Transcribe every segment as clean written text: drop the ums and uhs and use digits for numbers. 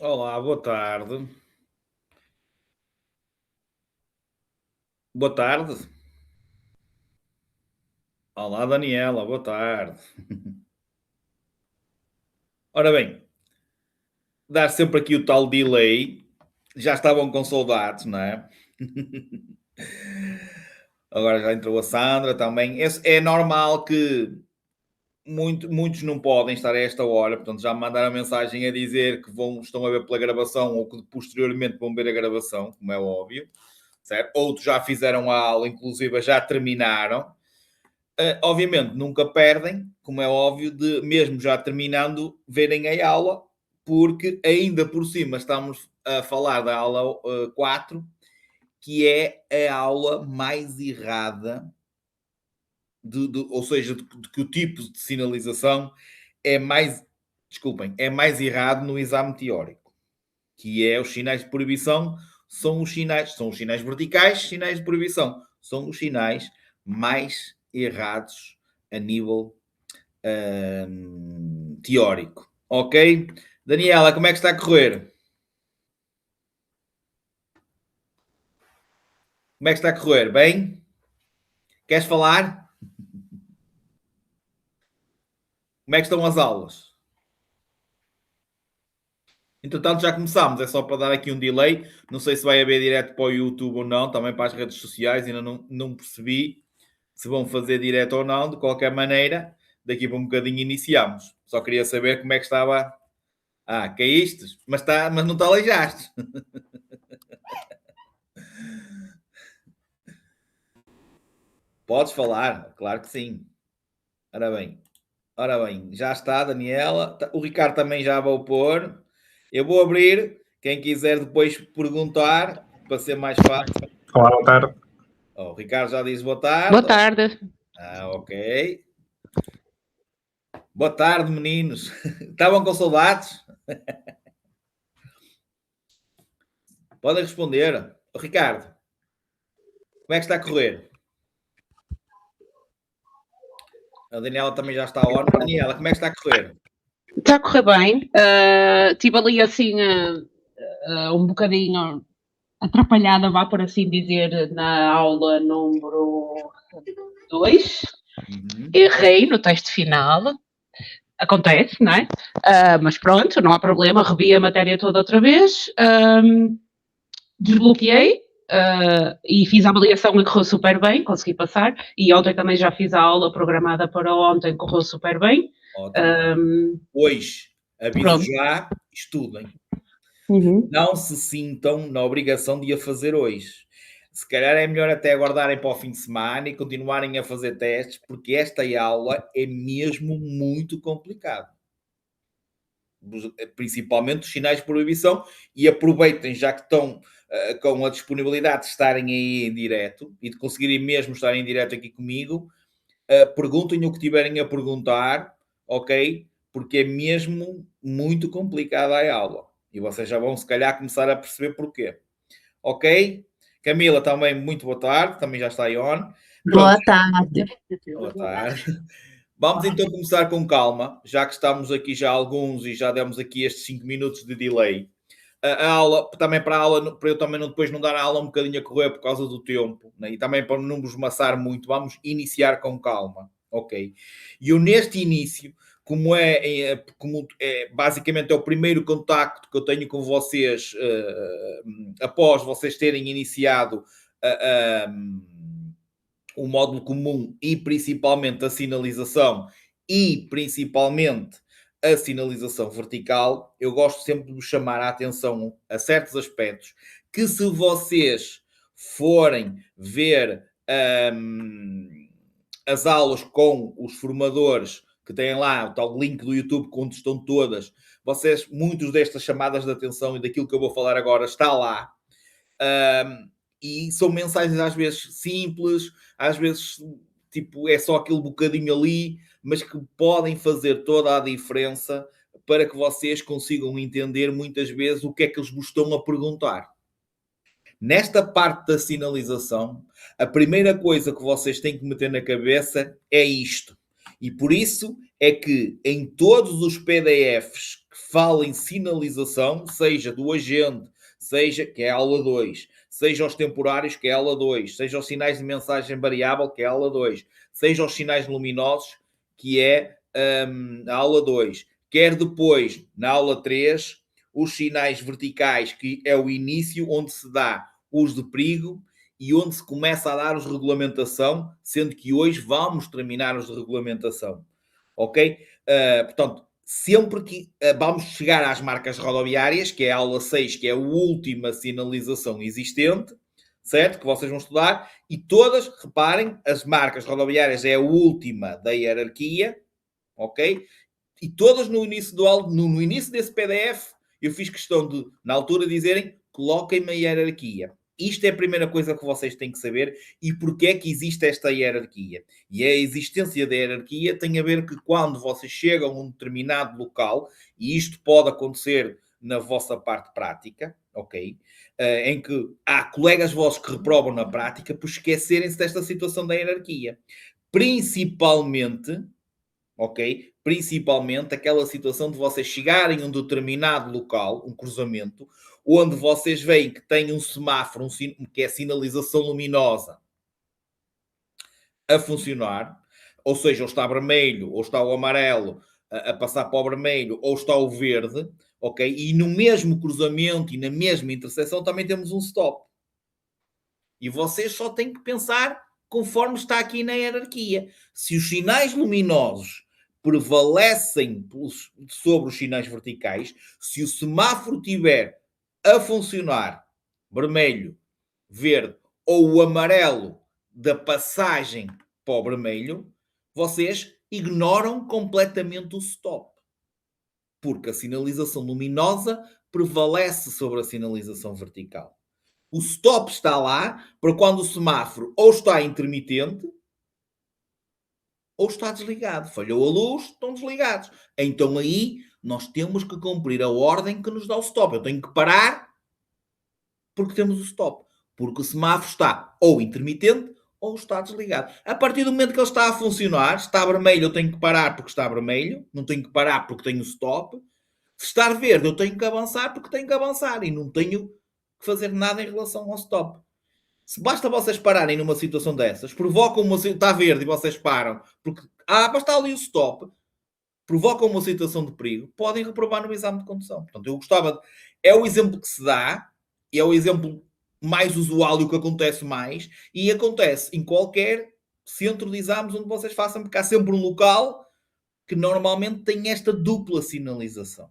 Olá, boa tarde. Boa tarde. Olá, Daniela, boa tarde. Ora bem, dar sempre aqui o tal delay. Já estavam com saudades, não é? Agora já entrou a Sandra também. É normal que muitos não podem estar a esta hora, portanto já me mandaram mensagem a dizer que estão a ver pela gravação ou que posteriormente vão ver a gravação, como é óbvio, certo? Outros já fizeram a aula, inclusive já terminaram. Obviamente nunca perdem, como é óbvio, de mesmo já terminando, verem a aula, porque ainda por cima estamos a falar da aula 4, que é a aula mais errada, ou seja, de que o tipo de sinalização é mais, desculpem, é mais errado no exame teórico, que é os sinais de proibição, são os sinais verticais, sinais de proibição, são os sinais mais errados a nível teórico. Ok? Daniela, como é que está a correr? Como é que está a correr? Bem? Queres falar? Como é que estão as aulas? Entretanto, já começámos, é só para dar aqui um delay. Não sei se vai haver direto para o YouTube ou não, também para as redes sociais, ainda não percebi se vão fazer direto ou não. De qualquer maneira, daqui para um bocadinho iniciamos. Só queria saber como é que estava. Ah, caíste, mas não te aleijaste. Podes falar, claro que sim. Ora bem, já está, Daniela. O Ricardo também já vou pôr. Eu vou abrir. Quem quiser depois perguntar, para ser mais fácil. Olá, boa tarde. Oh, o Ricardo já diz boa Boa tarde. tarde. Ok. Boa tarde, meninos. Estavam com saudades? Podem responder. Oh, Ricardo, como é que está a correr? A Daniela também já está on. Daniela, como é que está a correr? Está a correr bem. Estive ali assim um bocadinho atrapalhada, vá por assim dizer, na aula número 2. Uhum. Errei no teste final. Acontece, não é? Mas pronto, não há problema. Revi a matéria toda outra vez. Desbloqueei. E fiz a avaliação e correu super bem, consegui passar. E ontem também já fiz a aula programada para ontem, correu super bem. Ótimo. Hoje, aviso Pronto. já, estudem. Uhum. Não se sintam na obrigação de a fazer hoje. Se calhar é melhor até aguardarem para o fim de semana e continuarem a fazer testes, porque esta aula é mesmo muito complicada. Principalmente os sinais de proibição, e aproveitem, já que estão com a disponibilidade de estarem aí em direto e de conseguirem mesmo estar em direto aqui comigo, perguntem o que tiverem a perguntar, ok? Porque é mesmo muito complicada a aula. E vocês já vão, se calhar, começar a perceber porquê. Ok? Camila, também muito boa tarde, também já está aí on. Pronto, Boa tarde. boa tarde. Vamos então começar com calma, já que estamos aqui já alguns e já demos aqui estes 5 minutos de delay. A aula, também para a aula, para eu também depois não dar a aula um bocadinho a correr por causa do tempo, né? E também para não vos maçar muito, vamos iniciar com calma, ok? E eu neste início, como basicamente é o primeiro contacto que eu tenho com vocês após vocês terem iniciado o módulo comum e principalmente a sinalização e principalmente a sinalização vertical, eu gosto sempre de vos chamar a atenção a certos aspectos que, se vocês forem ver as aulas com os formadores que têm lá o tal link do YouTube onde estão todas, vocês, muitos destas chamadas de atenção e daquilo que eu vou falar agora está lá. E são mensagens às vezes simples, às vezes tipo é só aquele bocadinho ali, mas que podem fazer toda a diferença para que vocês consigam entender muitas vezes o que é que eles vos estão a perguntar. Nesta parte da sinalização, a primeira coisa que vocês têm que meter na cabeça é isto. E por isso é que em todos os PDFs que fala em sinalização, seja do agente, seja, que é a aula 2, seja os temporários, que é a aula 2, seja os sinais de mensagem variável, que é a aula 2, seja os sinais luminosos, que é a aula 2, quer depois, na aula 3, os sinais verticais, que é o início, onde se dá os de perigo e onde se começa a dar os de regulamentação, sendo que hoje vamos terminar os de regulamentação. Ok? Portanto, sempre que vamos chegar às marcas rodoviárias, que é a aula 6, que é a última sinalização existente, certo? Que vocês vão estudar, e todas, reparem, as marcas rodoviárias é a última da hierarquia, ok? E todas no início no início desse PDF, eu fiz questão de, na altura, dizerem coloquem-me a hierarquia. Isto é a primeira coisa que vocês têm que saber e porque é que existe esta hierarquia. E a existência da hierarquia tem a ver que quando vocês chegam a um determinado local, e isto pode acontecer na vossa parte prática, ok? Em que há colegas vossos que reprovam na prática por esquecerem-se desta situação da hierarquia. Principalmente, ok? Principalmente aquela situação de vocês chegarem a um determinado local, um cruzamento, onde vocês veem que tem um semáforo, que é sinalização luminosa, a funcionar, ou seja, ou está vermelho, ou está o amarelo a passar para o vermelho, ou está o verde, ok? E no mesmo cruzamento e na mesma interseção também temos um stop. E vocês só têm que pensar conforme está aqui na hierarquia. Se os sinais luminosos prevalecem sobre os sinais verticais, se o semáforo tiver a funcionar vermelho, verde ou o amarelo da passagem para o vermelho, vocês ignoram completamente o stop. Porque a sinalização luminosa prevalece sobre a sinalização vertical. O stop está lá para quando o semáforo ou está intermitente ou está desligado. Falhou a luz, estão desligados. Então aí nós temos que cumprir a ordem que nos dá o stop. Eu tenho que parar porque temos o stop. Porque o semáforo está ou intermitente ou está desligado. A partir do momento que ele está a funcionar, está vermelho, eu tenho que parar porque está vermelho. Não tenho que parar porque tenho o stop. Se está verde, eu tenho que avançar porque tenho que avançar. E não tenho que fazer nada em relação ao stop. Se basta vocês pararem numa situação dessas, provocam uma está verde e vocês param, porque basta ali o stop, provocam uma situação de perigo, podem reprovar no exame de condução. Portanto, eu gostava é o exemplo que se dá, é o exemplo mais usual e o que acontece mais, e acontece em qualquer centro de exames onde vocês façam, porque há sempre um local que normalmente tem esta dupla sinalização.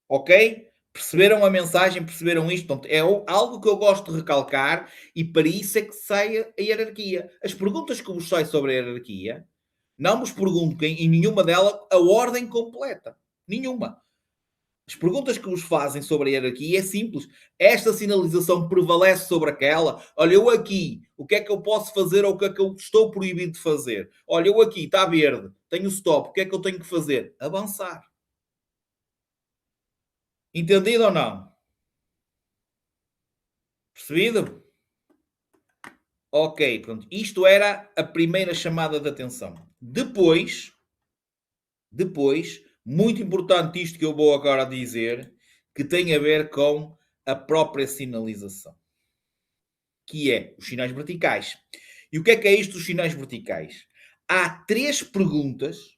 Ok? Perceberam a mensagem, perceberam isto? Portanto, é algo que eu gosto de recalcar e para isso é que sai a hierarquia. As perguntas que vos saem sobre a hierarquia, não vos perguntem em nenhuma delas a ordem completa. Nenhuma. As perguntas que vos fazem sobre a hierarquia é simples. Esta sinalização prevalece sobre aquela? Olha, eu aqui, o que é que eu posso fazer ou o que é que eu estou proibido de fazer? Olha, eu aqui, está verde, tenho stop, o que é que eu tenho que fazer? Avançar. Entendido ou não? Percebido? Ok, pronto. Isto era a primeira chamada de atenção. Depois, muito importante isto que eu vou agora dizer, que tem a ver com a própria sinalização, que é os sinais verticais. E o que é isto dos sinais verticais? Há três perguntas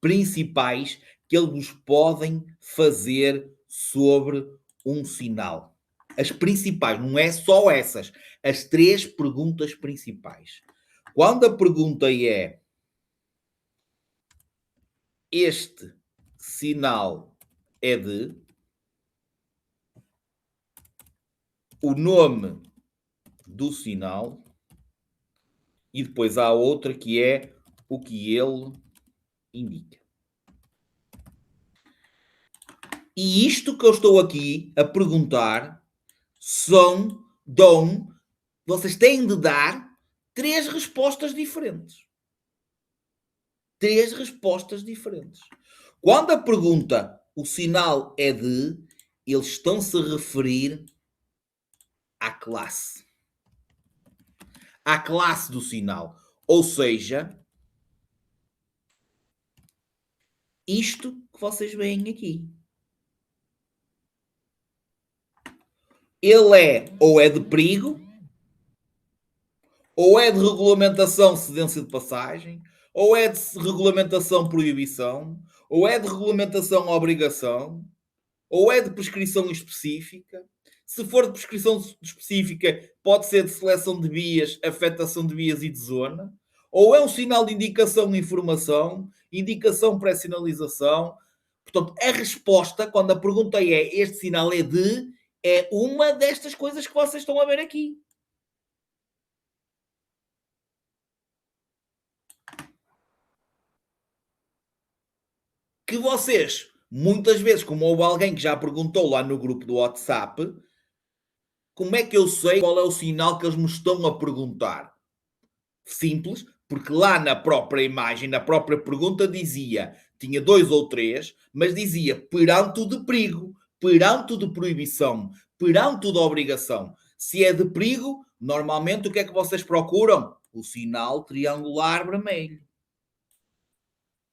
principais que eles vos podem fazer sobre um sinal. As principais, não é só essas. As três perguntas principais. Quando a pergunta é: este sinal é de, o nome do sinal, e depois há outra que é o que ele indica. E isto que eu estou aqui a perguntar vocês têm de dar três respostas diferentes. Três respostas diferentes. Quando a pergunta, o sinal é de, eles estão-se a referir à classe. À classe do sinal. Ou seja, isto que vocês veem aqui. Ele ou é de perigo, ou é de regulamentação cedência de passagem, ou é de regulamentação proibição, ou é de regulamentação obrigação, ou é de prescrição específica. Se for de prescrição específica, pode ser de seleção de vias, afetação de vias e de zona. Ou é um sinal de indicação e informação, indicação pré-sinalização. Portanto, a resposta, quando a pergunta é este sinal é de, é uma destas coisas que vocês estão a ver aqui. Que vocês, muitas vezes, como houve alguém que já perguntou lá no grupo do WhatsApp, como é que eu sei qual é o sinal que eles me estão a perguntar? Simples, porque lá na própria imagem, na própria pergunta dizia, tinha 2 ou 3, mas dizia perante o de perigo, perante o de proibição, perante o de obrigação. Se é de perigo, normalmente o que é que vocês procuram? O sinal triangular vermelho.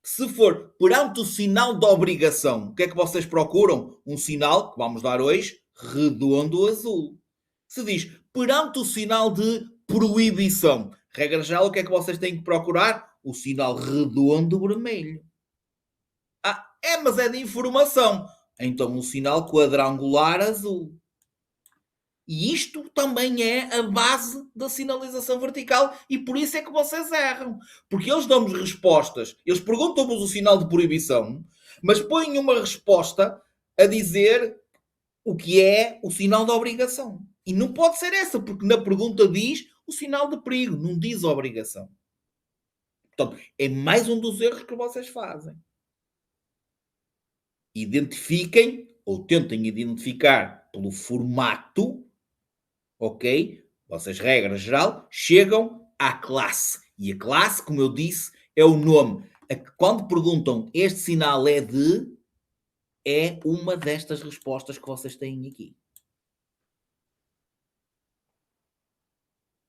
Se for perante o sinal de obrigação, o que é que vocês procuram? Um sinal, que vamos dar hoje, redondo azul. Se diz perante o sinal de proibição, regra geral, o que é que vocês têm que procurar? O sinal redondo vermelho. Mas é de informação. Então, um sinal quadrangular azul. E isto também é a base da sinalização vertical e por isso é que vocês erram. Porque eles dão-nos respostas, eles perguntam-vos o sinal de proibição, mas põem uma resposta a dizer o que é o sinal de obrigação. E não pode ser essa, porque na pergunta diz o sinal de perigo, não diz obrigação. Portanto, é mais um dos erros que vocês fazem. Identifiquem, ou tentem identificar pelo formato, ok? Vocês, regra geral, chegam à classe. E a classe, como eu disse, é o nome. Quando perguntam este sinal é de, é uma destas respostas que vocês têm aqui.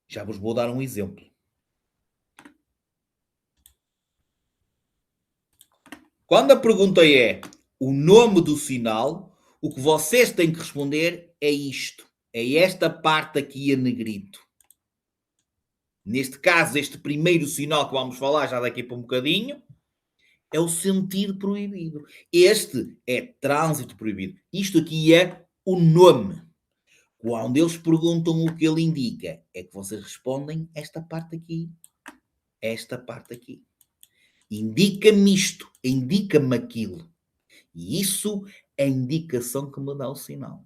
Já vos vou dar um exemplo. Quando a pergunta é o nome do sinal, o que vocês têm que responder é isto. É esta parte aqui a negrito. Neste caso, este primeiro sinal que vamos falar já daqui para um bocadinho, é o sentido proibido. Este é trânsito proibido. Isto aqui é o nome. Quando eles perguntam o que ele indica, é que vocês respondem esta parte aqui. Esta parte aqui. Indica-me isto, indica-me aquilo. E isso é a indicação que me dá o sinal.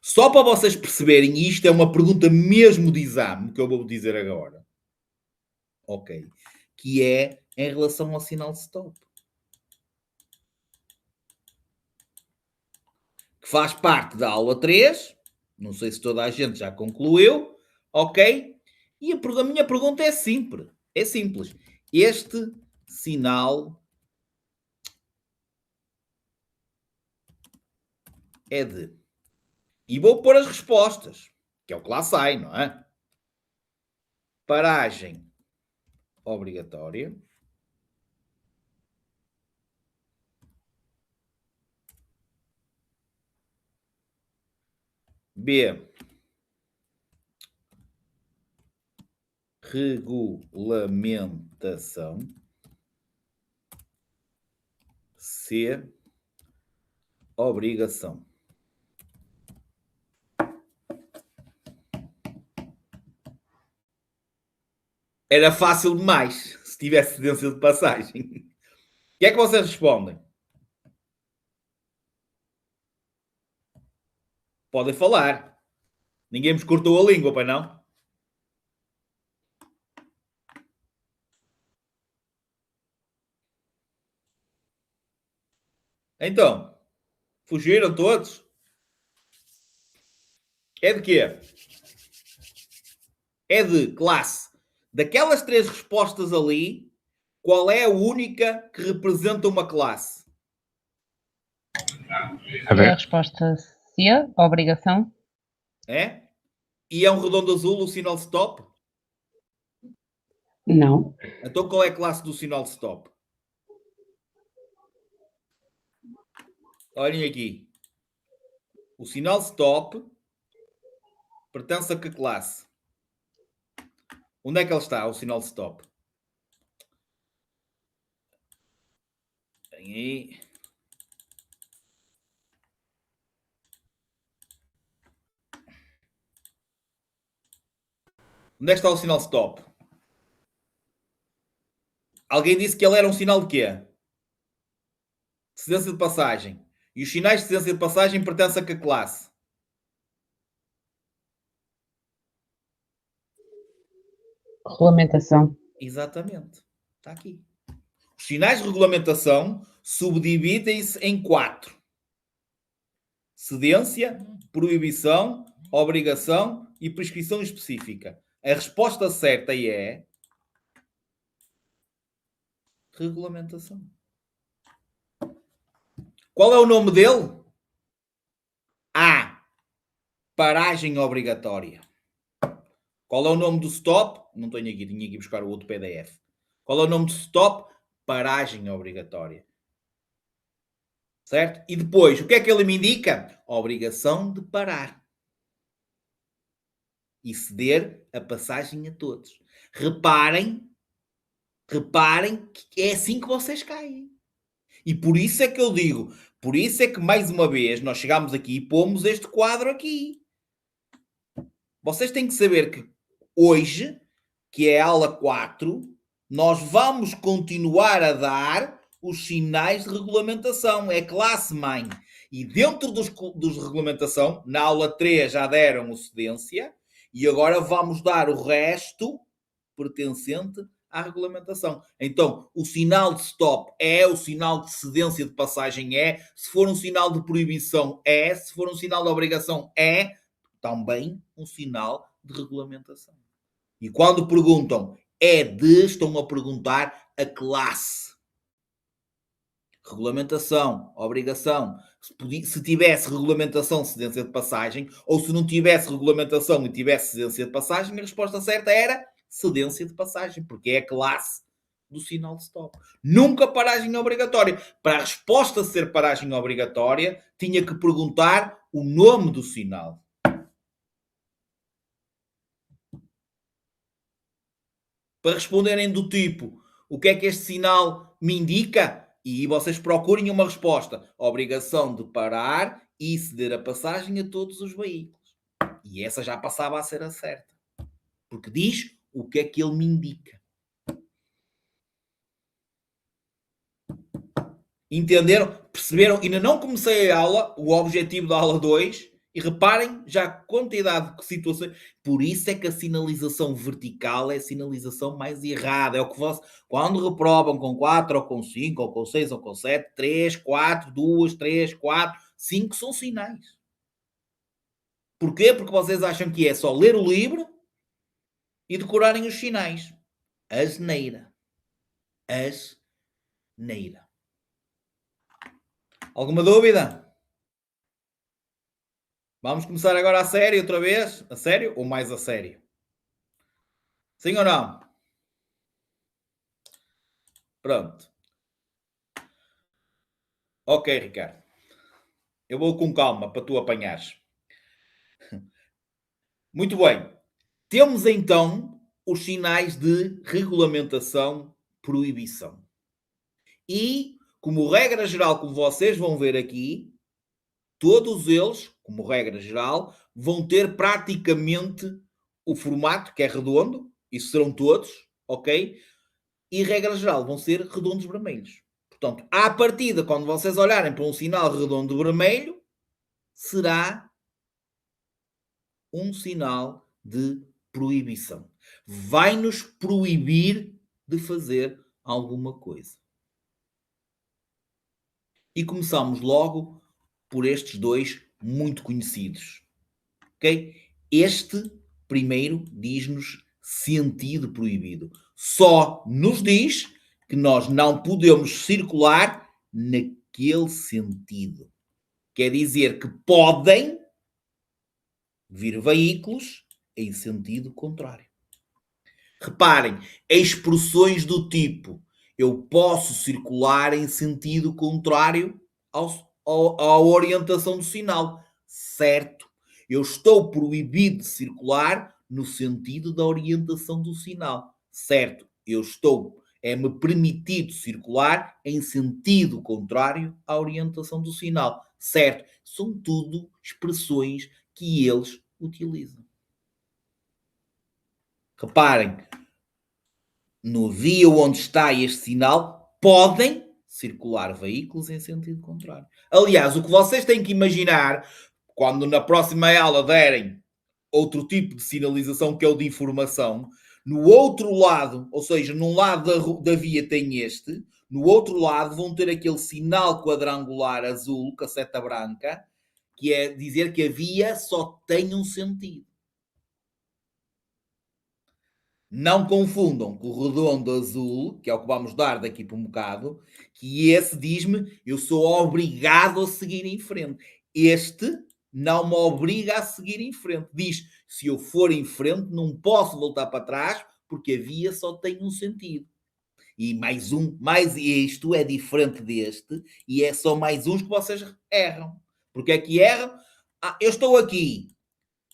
Só para vocês perceberem, isto é uma pergunta mesmo de exame, que eu vou dizer agora. Ok. Que é em relação ao sinal de stop. Que faz parte da aula 3. Não sei se toda a gente já concluiu. Ok? E a minha pergunta é simples. É simples. Este sinal é de... E vou pôr as respostas, que é o que lá sai, não é? Paragem obrigatória. B. Regulamentação. C. Obrigação. Era fácil demais se tivesse cedência de passagem. O que é que vocês respondem? Podem falar. Ninguém vos cortou a língua, pai não? Então, fugiram todos? É de quê? É de classe. Daquelas 3 respostas ali, qual é a única que representa uma classe? A resposta C, obrigação. É? E é um redondo azul o sinal de stop? Não. Então qual é a classe do sinal de stop? Olhem aqui. O sinal stop pertence a que classe? Onde é que ele está, o sinal stop? Tem aí. Onde é que está o sinal stop? Alguém disse que ele era um sinal de quê? De cedência de passagem. E os sinais de cedência de passagem pertencem a que classe? Regulamentação. Exatamente. Está aqui. Os sinais de regulamentação subdividem-se em 4. Cedência, proibição, obrigação e prescrição específica. A resposta certa é regulamentação. Qual é o nome dele? A. Paragem obrigatória. Qual é o nome do stop? Não tenho aqui, tinha que buscar o outro PDF. Qual é o nome do stop? Paragem obrigatória. Certo? E depois, o que é que ele me indica? A obrigação de parar. E ceder a passagem a todos. Reparem que é assim que vocês caem. E por isso é que eu digo, por isso é que mais uma vez nós chegamos aqui e pomos este quadro aqui. Vocês têm que saber que hoje, que é a aula 4, nós vamos continuar a dar os sinais de regulamentação. É classe-mãe. E dentro dos de regulamentação, na aula 3 já deram o cedência, e agora vamos dar o resto pertencente à regulamentação. Então, o sinal de stop é, o sinal de cedência de passagem é, se for um sinal de proibição é, se for um sinal de obrigação é, também um sinal de regulamentação. E quando perguntam é de, estão a perguntar a classe. Regulamentação, obrigação. Se tivesse regulamentação, cedência de passagem, ou se não tivesse regulamentação e tivesse cedência de passagem, a resposta certa era cedência de passagem, porque é a classe do sinal de stop. Nunca paragem obrigatória. Para a resposta ser paragem obrigatória, tinha que perguntar o nome do sinal. Para responderem do tipo, o que é que este sinal me indica? E vocês procurem uma resposta. Obrigação de parar e ceder a passagem a todos os veículos. E essa já passava a ser a certa. Porque diz o que é que ele me indica. Entenderam? Perceberam? Ainda não comecei a aula, o objetivo da aula 2, e reparem já a quantidade de situações. Por isso é que a sinalização vertical é a sinalização mais errada. É o que vocês, quando reprovam com 4, ou com 5, ou com 6, ou com 7, 3, 4, 2, 3, 4, 5 são sinais. Porquê? Porque vocês acham que é só ler o livro e decorarem os sinais. Asneira. Asneira. Alguma dúvida? Vamos começar agora a sério outra vez? A sério ou mais a sério? Sim ou não? Pronto. Ok, Ricardo. Eu vou com calma para tu apanhares. Muito bem. Temos então os sinais de regulamentação, proibição. E, como regra geral, como vocês vão ver aqui, todos eles, como regra geral, vão ter praticamente o formato que é redondo, isso serão todos, ok? E regra geral vão ser redondos vermelhos. Portanto, à partida, quando vocês olharem para um sinal redondo vermelho, será um sinal de proibição. Vai-nos proibir de fazer alguma coisa. E começamos logo por estes dois muito conhecidos. Ok? Este primeiro diz-nos sentido proibido. Só nos diz que nós não podemos circular naquele sentido. Quer dizer que podem vir veículos em sentido contrário. Reparem, expressões do tipo eu posso circular em sentido contrário à orientação do sinal. Certo. Eu estou proibido de circular no sentido da orientação do sinal. Certo. É-me permitido circular em sentido contrário à orientação do sinal. Certo. São tudo expressões que eles utilizam. Reparem, no dia onde está este sinal, podem circular veículos em sentido contrário. Aliás, o que vocês têm que imaginar, quando na próxima aula derem outro tipo de sinalização, que é o de informação, no outro lado, ou seja, num lado da via tem este, no outro lado vão ter aquele sinal quadrangular azul, com a seta branca, que é dizer que a via só tem um sentido. Não confundam com o redondo azul, que é o que vamos dar daqui para um bocado, que esse diz-me, eu sou obrigado a seguir em frente. Este não me obriga a seguir em frente. Diz, se eu for em frente, não posso voltar para trás, porque a via só tem um sentido. E mais isto é diferente deste, e é só mais uns que vocês erram. Porque é que erram? Eu estou aqui,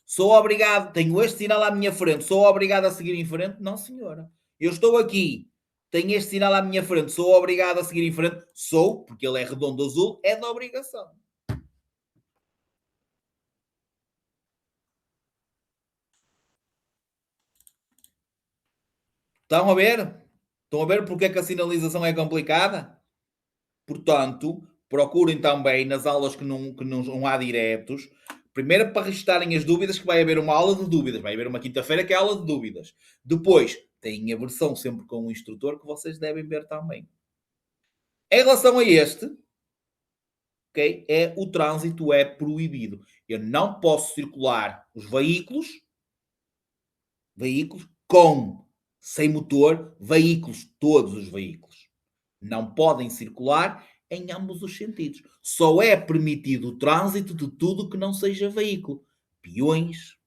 sou obrigado, tenho este sinal à minha frente, sou obrigado a seguir em frente? Não, senhora. Eu estou aqui, tenho este sinal à minha frente, sou obrigado a seguir em frente? Sou, porque ele é redondo azul, é da obrigação. Estão a ver? Estão a ver porque é que a sinalização é complicada? Portanto, procurem também nas aulas que não há diretos, primeiro para restarem as dúvidas, que vai haver uma aula de dúvidas, vai haver uma quinta-feira que é a aula de dúvidas. Depois, têm a versão sempre com o instrutor que vocês devem ver também. Em relação a este, ok, o trânsito é proibido. Eu não posso circular os veículos com, sem motor, todos os veículos. Não podem circular em ambos os sentidos. Só é permitido o trânsito de tudo que não seja veículo. Peões,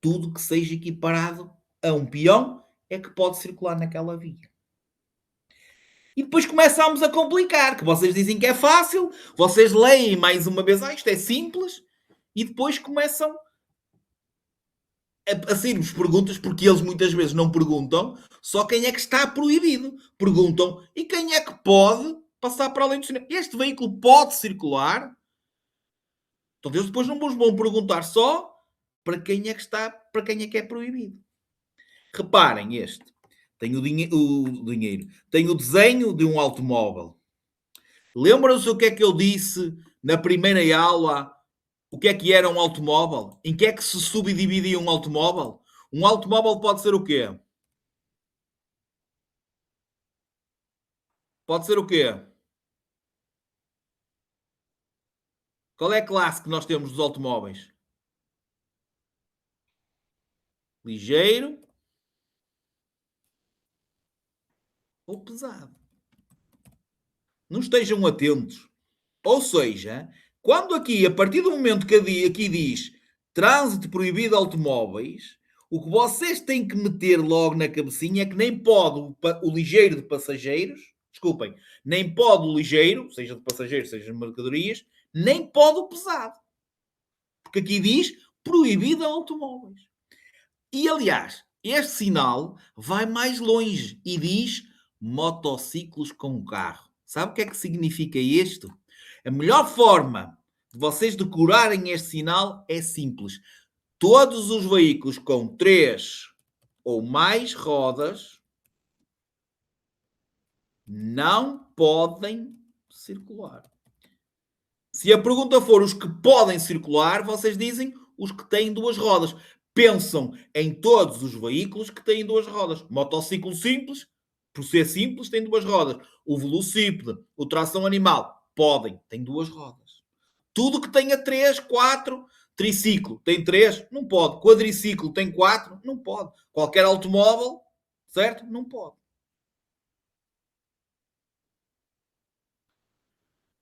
tudo que seja equiparado a um peão é que pode circular naquela via. E depois começamos a complicar, que vocês dizem que é fácil, vocês leem mais uma vez, isto é simples, e depois começam a sair-vos perguntas, porque eles muitas vezes não perguntam só quem é que está proibido. Perguntam, e quem é que pode passar para além do sinal? Este veículo pode circular? Então eles depois não vos vão perguntar só para quem é que está, para quem é que é proibido. Reparem este. Tem o dinheiro. Tem o desenho de um automóvel. Lembram-se o que é que eu disse na primeira aula? O que é que era um automóvel? Em que é que se subdividia um automóvel? Um automóvel pode ser o quê? Pode ser o quê? Qual é a classe que nós temos dos automóveis? Ligeiro ou pesado? Não estejam atentos. Ou seja, quando aqui, a partir do momento que aqui diz trânsito proibido de automóveis, o que vocês têm que meter logo na cabecinha é que nem pode o ligeiro de passageiros, desculpem, nem pode o ligeiro, seja de passageiros, seja de mercadorias, nem pode o pesado. Porque aqui diz proibido de automóveis. E aliás, este sinal vai mais longe e diz motociclos com carro. Sabe o que é que significa isto? A melhor forma de vocês decorarem este sinal é simples. Todos os veículos com 3 ou mais rodas não podem circular. Se a pergunta for os que podem circular, vocês dizem os que têm 2 rodas. Pensam em todos os veículos que têm 2 rodas. Motociclo simples, por ser simples, tem 2 rodas. O velocípede, o tração animal, podem, tem 2 rodas. Tudo que tenha 3, 4, triciclo tem 3, não pode. Quadriciclo tem 4, não pode. Qualquer automóvel, certo? Não pode.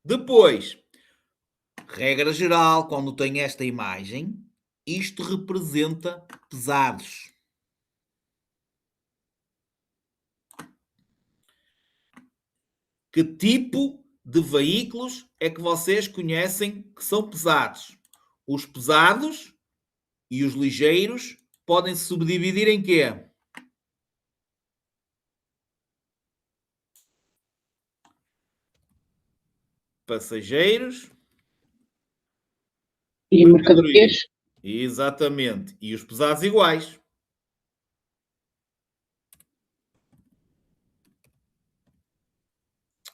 Depois, regra geral, quando tem esta imagem, isto representa pesados. Que tipo de veículos é que vocês conhecem que são pesados? Os pesados e os ligeiros podem se subdividir em quê? Passageiros E mercadorias? Exatamente. E os pesados iguais.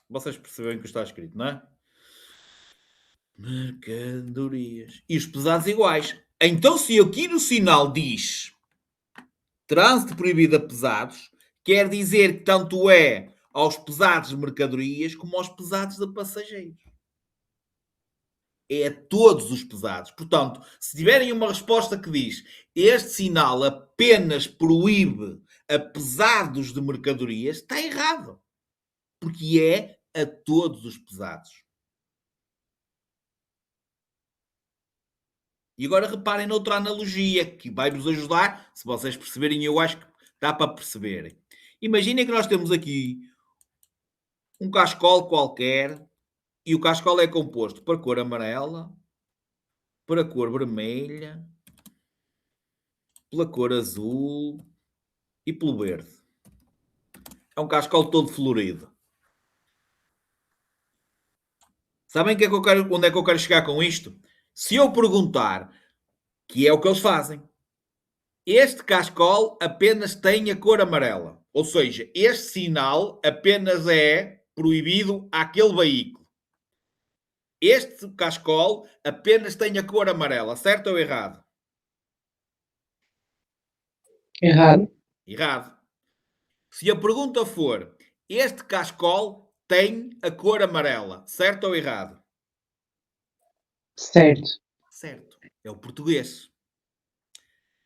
Vocês perceberam que está escrito, não é? Mercadorias. E os pesados iguais. Então, se aqui no sinal diz trânsito proibido a pesados, quer dizer que tanto é aos pesados de mercadorias como aos pesados de passageiros. É a todos os pesados. Portanto, se tiverem uma resposta que diz este sinal apenas proíbe a pesados de mercadorias, está errado. Porque é a todos os pesados. E agora reparem noutra analogia que vai-vos ajudar, se vocês perceberem, eu acho que dá para perceberem. Imaginem que nós temos aqui um cascol qualquer e o cascol é composto por cor amarela, por a cor vermelha, pela cor azul e pelo verde. É um cascol todo florido. Sabem que é que onde é que eu quero chegar com isto? Se eu perguntar, que é o que eles fazem, este cascol apenas tem a cor amarela. Ou seja, este sinal apenas é proibido àquele veículo. Este cascol apenas tem a cor amarela. Certo ou errado? Errado. Errado. Se a pergunta for, este cascol tem a cor amarela. Certo ou errado? Certo. Certo. É o português.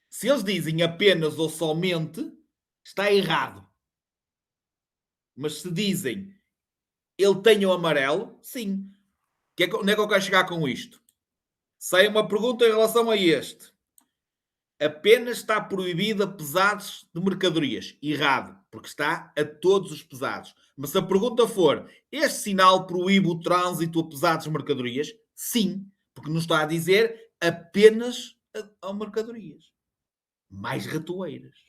Se eles dizem apenas ou somente, está errado. Mas se dizem ele tem o amarelo, sim. Onde é que eu quero chegar com isto? Sai uma pergunta em relação a este. Apenas está proibido a pesados de mercadorias. Errado, porque está a todos os pesados. Mas se a pergunta for, este sinal proíbe o trânsito a pesados de mercadorias? Sim, porque não está a dizer apenas a mercadorias. Mais ratoeiras.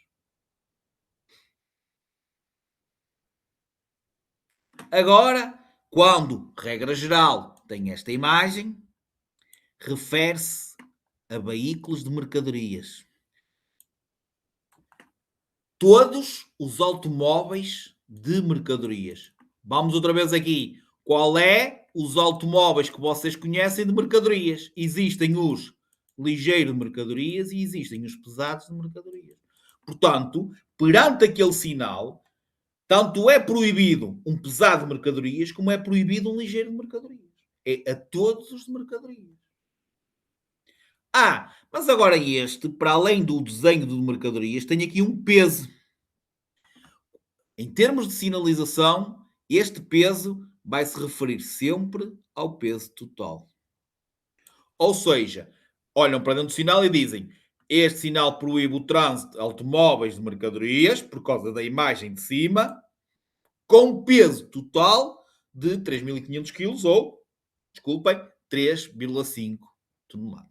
Agora, quando, regra geral, tem esta imagem, refere-se a veículos de mercadorias. Todos os automóveis de mercadorias. Vamos outra vez aqui. Qual é os automóveis que vocês conhecem de mercadorias? Existem os ligeiros de mercadorias e existem os pesados de mercadorias. Portanto, perante aquele sinal, tanto é proibido um pesado de mercadorias como é proibido um ligeiro de mercadorias. É a todos os de mercadorias. Mas agora este, para além do desenho de mercadorias, tem aqui um peso. Em termos de sinalização, este peso vai se referir sempre ao peso total. Ou seja, olham para dentro do sinal e dizem este sinal proíbe o trânsito de automóveis de mercadorias, por causa da imagem de cima, com peso total de 3.500 kg ou, desculpem, 3,5 toneladas.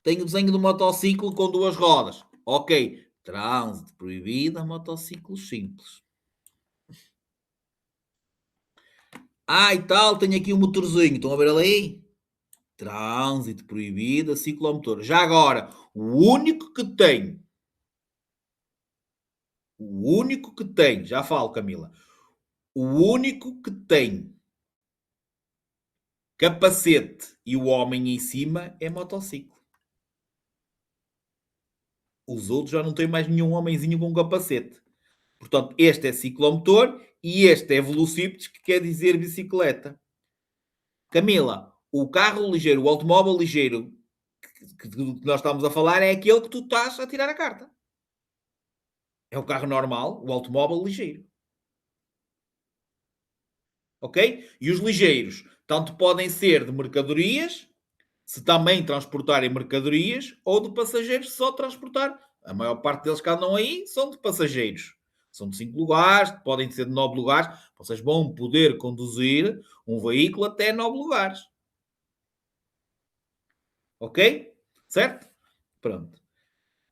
Tem o desenho do motociclo com duas rodas. Ok, trânsito proibido a motociclos simples. E tal, tenho aqui um motorzinho. Estão a ver ali? Trânsito proibido a ciclomotor. Já agora, o único que tem, já falo, Camila, o único que tem capacete e o homem em cima é motociclo. Os outros já não têm mais nenhum homenzinho com capacete. Portanto, este é ciclomotor e este é velocípedes, que quer dizer bicicleta. Camila, o carro ligeiro, o automóvel ligeiro que nós estamos a falar é aquele que tu estás a tirar a carta. É o carro normal, o automóvel ligeiro. Ok? E os ligeiros, tanto podem ser de mercadorias, se também transportarem mercadorias, ou de passageiros, só transportar. A maior parte deles que andam aí são de passageiros. São de 5 lugares, podem ser de 9 lugares. Vocês vão poder conduzir um veículo até 9 lugares. Ok? Certo? Pronto.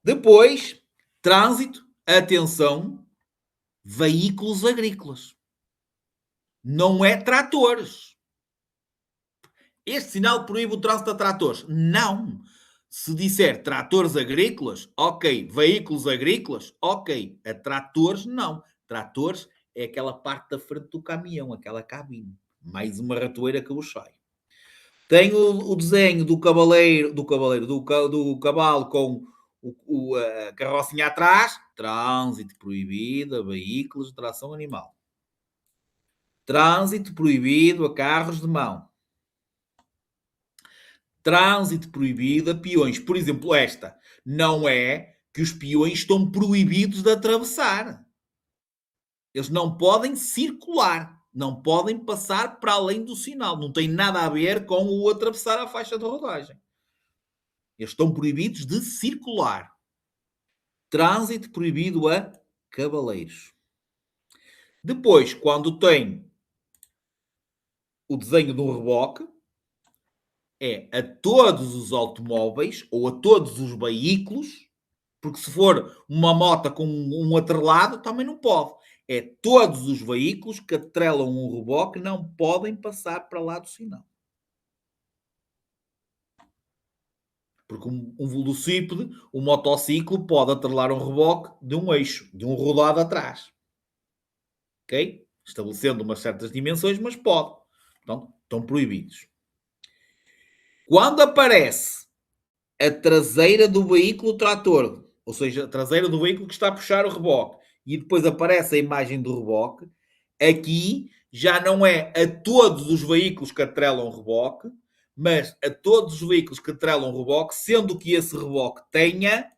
Depois, trânsito, atenção, veículos agrícolas. Não é tratores. Este sinal proíbe o trânsito a tratores. Não. Se disser tratores agrícolas, ok. Veículos agrícolas, ok. A tratores, não. Tratores é aquela parte da frente do caminhão, aquela cabine. Mais uma ratoeira que vos sai. Tem o desenho do do cavalo com a carrocinha atrás. Trânsito proibido a veículos de tração animal. Trânsito proibido a carros de mão. Trânsito proibido a peões. Por exemplo, esta não é que os peões estão proibidos de atravessar. Eles não podem circular, não podem passar para além do sinal. Não tem nada a ver com o atravessar a faixa de rodagem. Eles estão proibidos de circular. Trânsito proibido a cavaleiros. Depois, quando tem o desenho de um reboque, é a todos os automóveis ou a todos os veículos, porque se for uma moto com um atrelado, também não pode. É todos os veículos que atrelam um reboque não podem passar para lá do sinal. Porque um velocípede, um motociclo, pode atrelar um reboque de um eixo, de um rodado atrás. Ok? Estabelecendo umas certas dimensões, mas pode. Então, estão proibidos. Quando aparece a traseira do veículo trator, ou seja, a traseira do veículo que está a puxar o reboque, e depois aparece a imagem do reboque, aqui já não é a todos os veículos que atrelam o reboque, mas a todos os veículos que atrelam o reboque, sendo que esse reboque tenha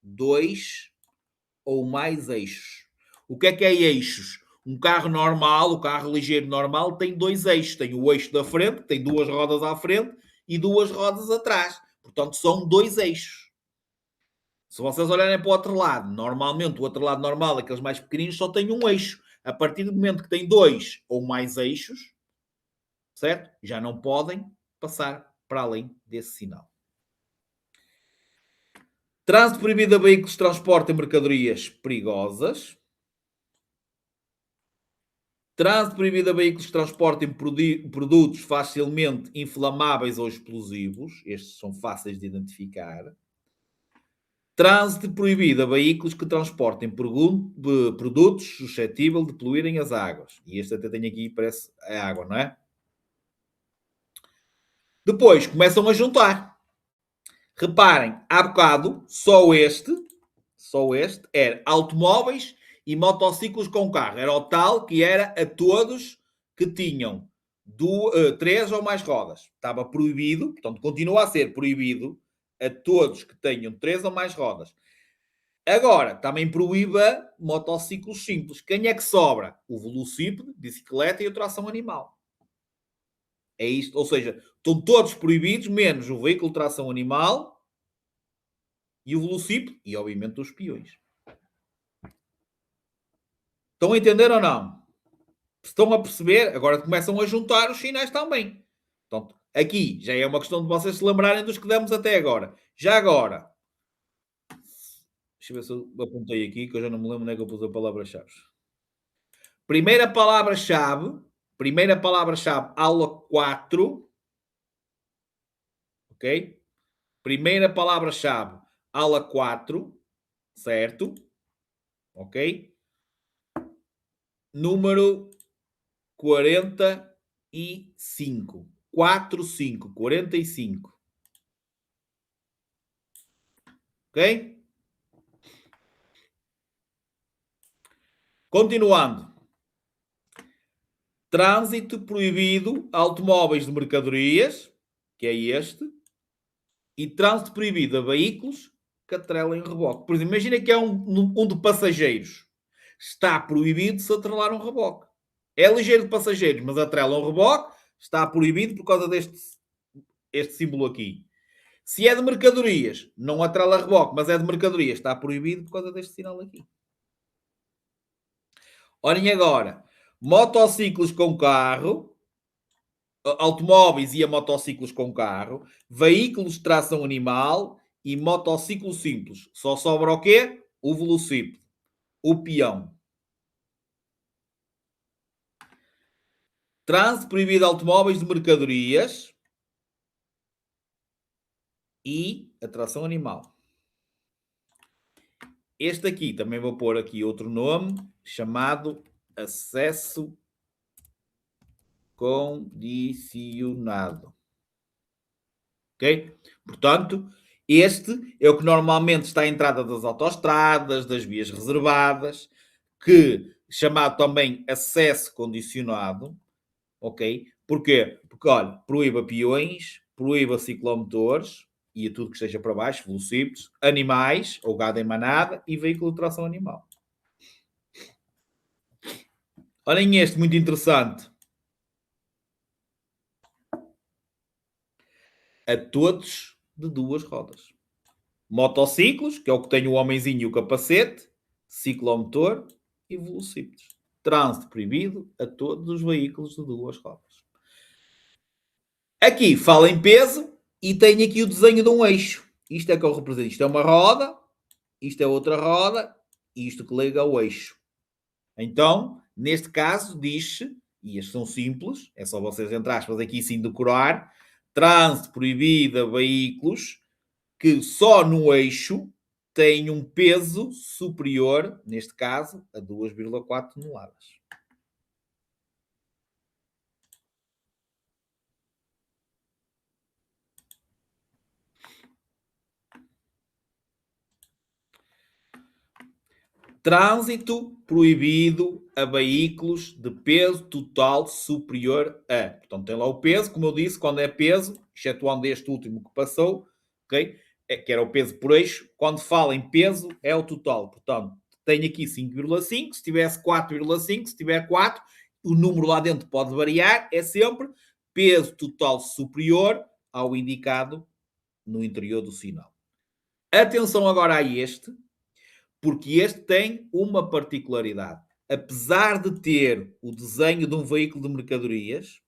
2 ou mais eixos. O que é eixos? Um carro normal, o carro ligeiro normal, tem 2 eixos. Tem o eixo da frente, tem 2 rodas à frente e 2 rodas atrás. Portanto, são 2 eixos. Se vocês olharem para o outro lado, normalmente o outro lado normal, aqueles mais pequeninos, só tem um eixo. A partir do momento que tem 2 ou mais eixos, certo? Já não podem passar para além desse sinal. Trânsito proibido a veículos que transportem mercadorias perigosas. Trânsito proibido a veículos que transportem produtos facilmente inflamáveis ou explosivos. Estes são fáceis de identificar. Trânsito proibido a veículos que transportem produtos suscetíveis de poluírem as águas. E este até tem aqui, parece a água, não é? Depois, começam a juntar. Reparem, há bocado, só este, era automóveis e motociclos com carro. Era o tal que era a todos que tinham 3 ou mais rodas. Estava proibido, portanto, continua a ser proibido a todos que tenham 3 ou mais rodas. Agora, também proíba motociclos simples. Quem é que sobra? O velocípede, bicicleta e a tração animal. É isto, ou seja, estão todos proibidos, menos o veículo de tração animal e o velocípede e, obviamente, os peões. Estão a entender ou não? Estão a perceber? Agora começam a juntar os sinais também. Portanto, aqui já é uma questão de vocês se lembrarem dos que demos até agora. Já agora, deixa eu ver se eu apontei aqui, que eu já não me lembro onde é que eu pus a palavra-chave. Primeira palavra-chave, aula 4. Ok? Primeira palavra-chave, aula 4. Certo? Ok? Número 45. 45. 45. Ok? Continuando. Trânsito proibido a automóveis de mercadorias, que é este, e trânsito proibido a veículos que atrelem reboque. Por exemplo, imagina que é um de passageiros. Está proibido de se atrelar um reboque. É ligeiro de passageiros, mas atrela um reboque, está proibido por causa este símbolo aqui. Se é de mercadorias, não atrela reboque, mas é de mercadorias, está proibido por causa deste sinal aqui. Olhem agora. Motociclos com carro, automóveis e a motociclos com carro, veículos de tração animal e motociclo simples. Só sobra o quê? O velocípede, o peão. Trânsito proibido de automóveis de mercadorias e a tração animal. Este aqui, também vou pôr aqui outro nome, chamado acesso condicionado. Ok? Portanto, este é o que normalmente está à entrada das autoestradas, das vias reservadas, que chamado também acesso condicionado, ok? Porquê? Porque, olha, proíba peões, proíba ciclomotores e tudo que esteja para baixo, velocípedes, animais, ou gado em manada e veículo de tração animal. Olhem este, muito interessante. A todos de duas rodas. Motociclos, que é o que tem o homenzinho e o capacete, ciclomotor e velocípedes. Trânsito proibido a todos os veículos de duas rodas. Aqui fala em peso e tem aqui o desenho de um eixo. Isto é que eu represento. Isto é uma roda, isto é outra roda e isto que liga ao eixo. Então, neste caso, diz-se, e estes são simples, é só vocês, entre aspas, aqui sim decorar, trânsito proibido a veículos que só no eixo têm um peso superior, neste caso, a 2,4 toneladas. Trânsito proibido a veículos de peso total superior a. Portanto, tem lá o peso, como eu disse, quando é peso, excetuando este último que passou, ok? Que era o peso por eixo. Quando fala em peso, é o total. Portanto, tenho aqui 5,5. Se tivesse 4,5, se tiver 4, o número lá dentro pode variar. É sempre peso total superior ao indicado no interior do sinal. Atenção agora a este, porque este tem uma particularidade. Apesar de ter o desenho de um veículo de mercadorias,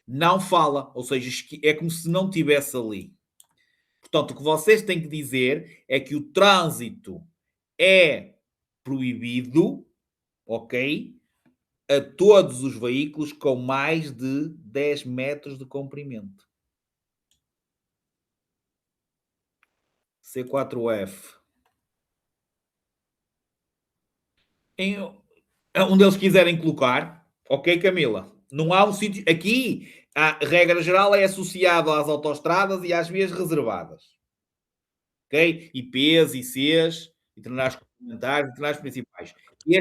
não fala, ou seja, é como se não tivesse ali. Portanto, o que vocês têm que dizer é que o trânsito é proibido, ok? A todos os veículos com mais de 10 metros de comprimento. C4F. Onde eles quiserem colocar, ok, Camila? Não há um sítio. Aqui, a regra geral é associado às autoestradas e às vias reservadas. Ok? IPs, ICs, itinerários complementares, itinerários principais.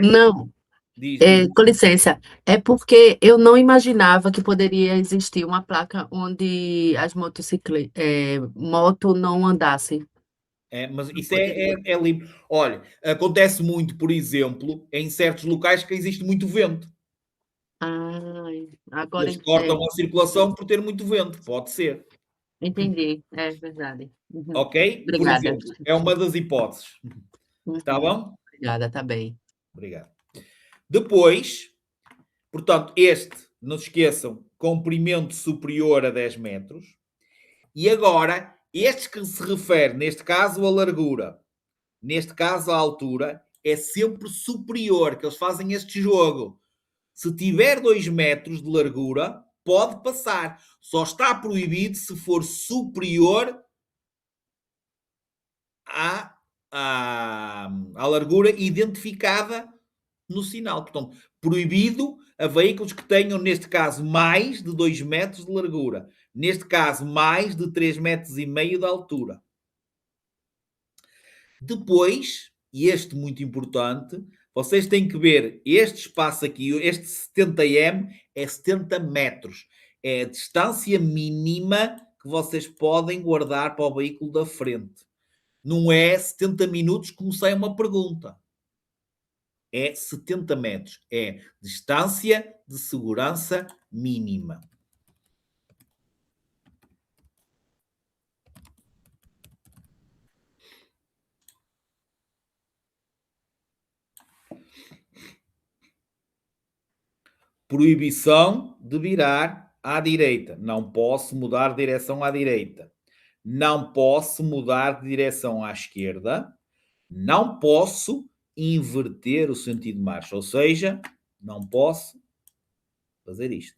Não, Diz. com licença, é porque eu não imaginava que poderia existir uma placa onde as moto não andassem. Mas Não isso poderia. é livre. Olha, acontece muito, por exemplo, em certos locais que existe muito vento. Ai, agora Eles cortam a circulação por ter muito vento. Pode ser. entendi, é verdade. Uhum. Ok? Por Obrigada. exemplo, é uma das hipóteses. Está Uhum. bom? Obrigada, tá bem. Obrigado. Depois, portanto, este, não se esqueçam, comprimento superior a 10 metros. E agora, este que se refere, neste caso, a largura, neste caso, a altura, é sempre superior, que eles fazem este jogo. Se tiver 2 metros de largura, pode passar. Só está proibido se for superior à largura identificada no sinal. Portanto, proibido a veículos que tenham, neste caso, mais de 2 metros de largura. Neste caso, mais de 3 metros e meio de altura. Depois, e este muito importante, vocês têm que ver este espaço aqui, este 70m é 70 metros. É a distância mínima que vocês podem guardar para o veículo da frente. Não é 70 minutos como sai uma pergunta. É 70 metros. É distância de segurança mínima. Proibição de virar à direita. Não posso mudar de direção à direita. Não posso mudar de direção à esquerda. Não posso inverter o sentido de marcha. Ou seja, não posso fazer isto.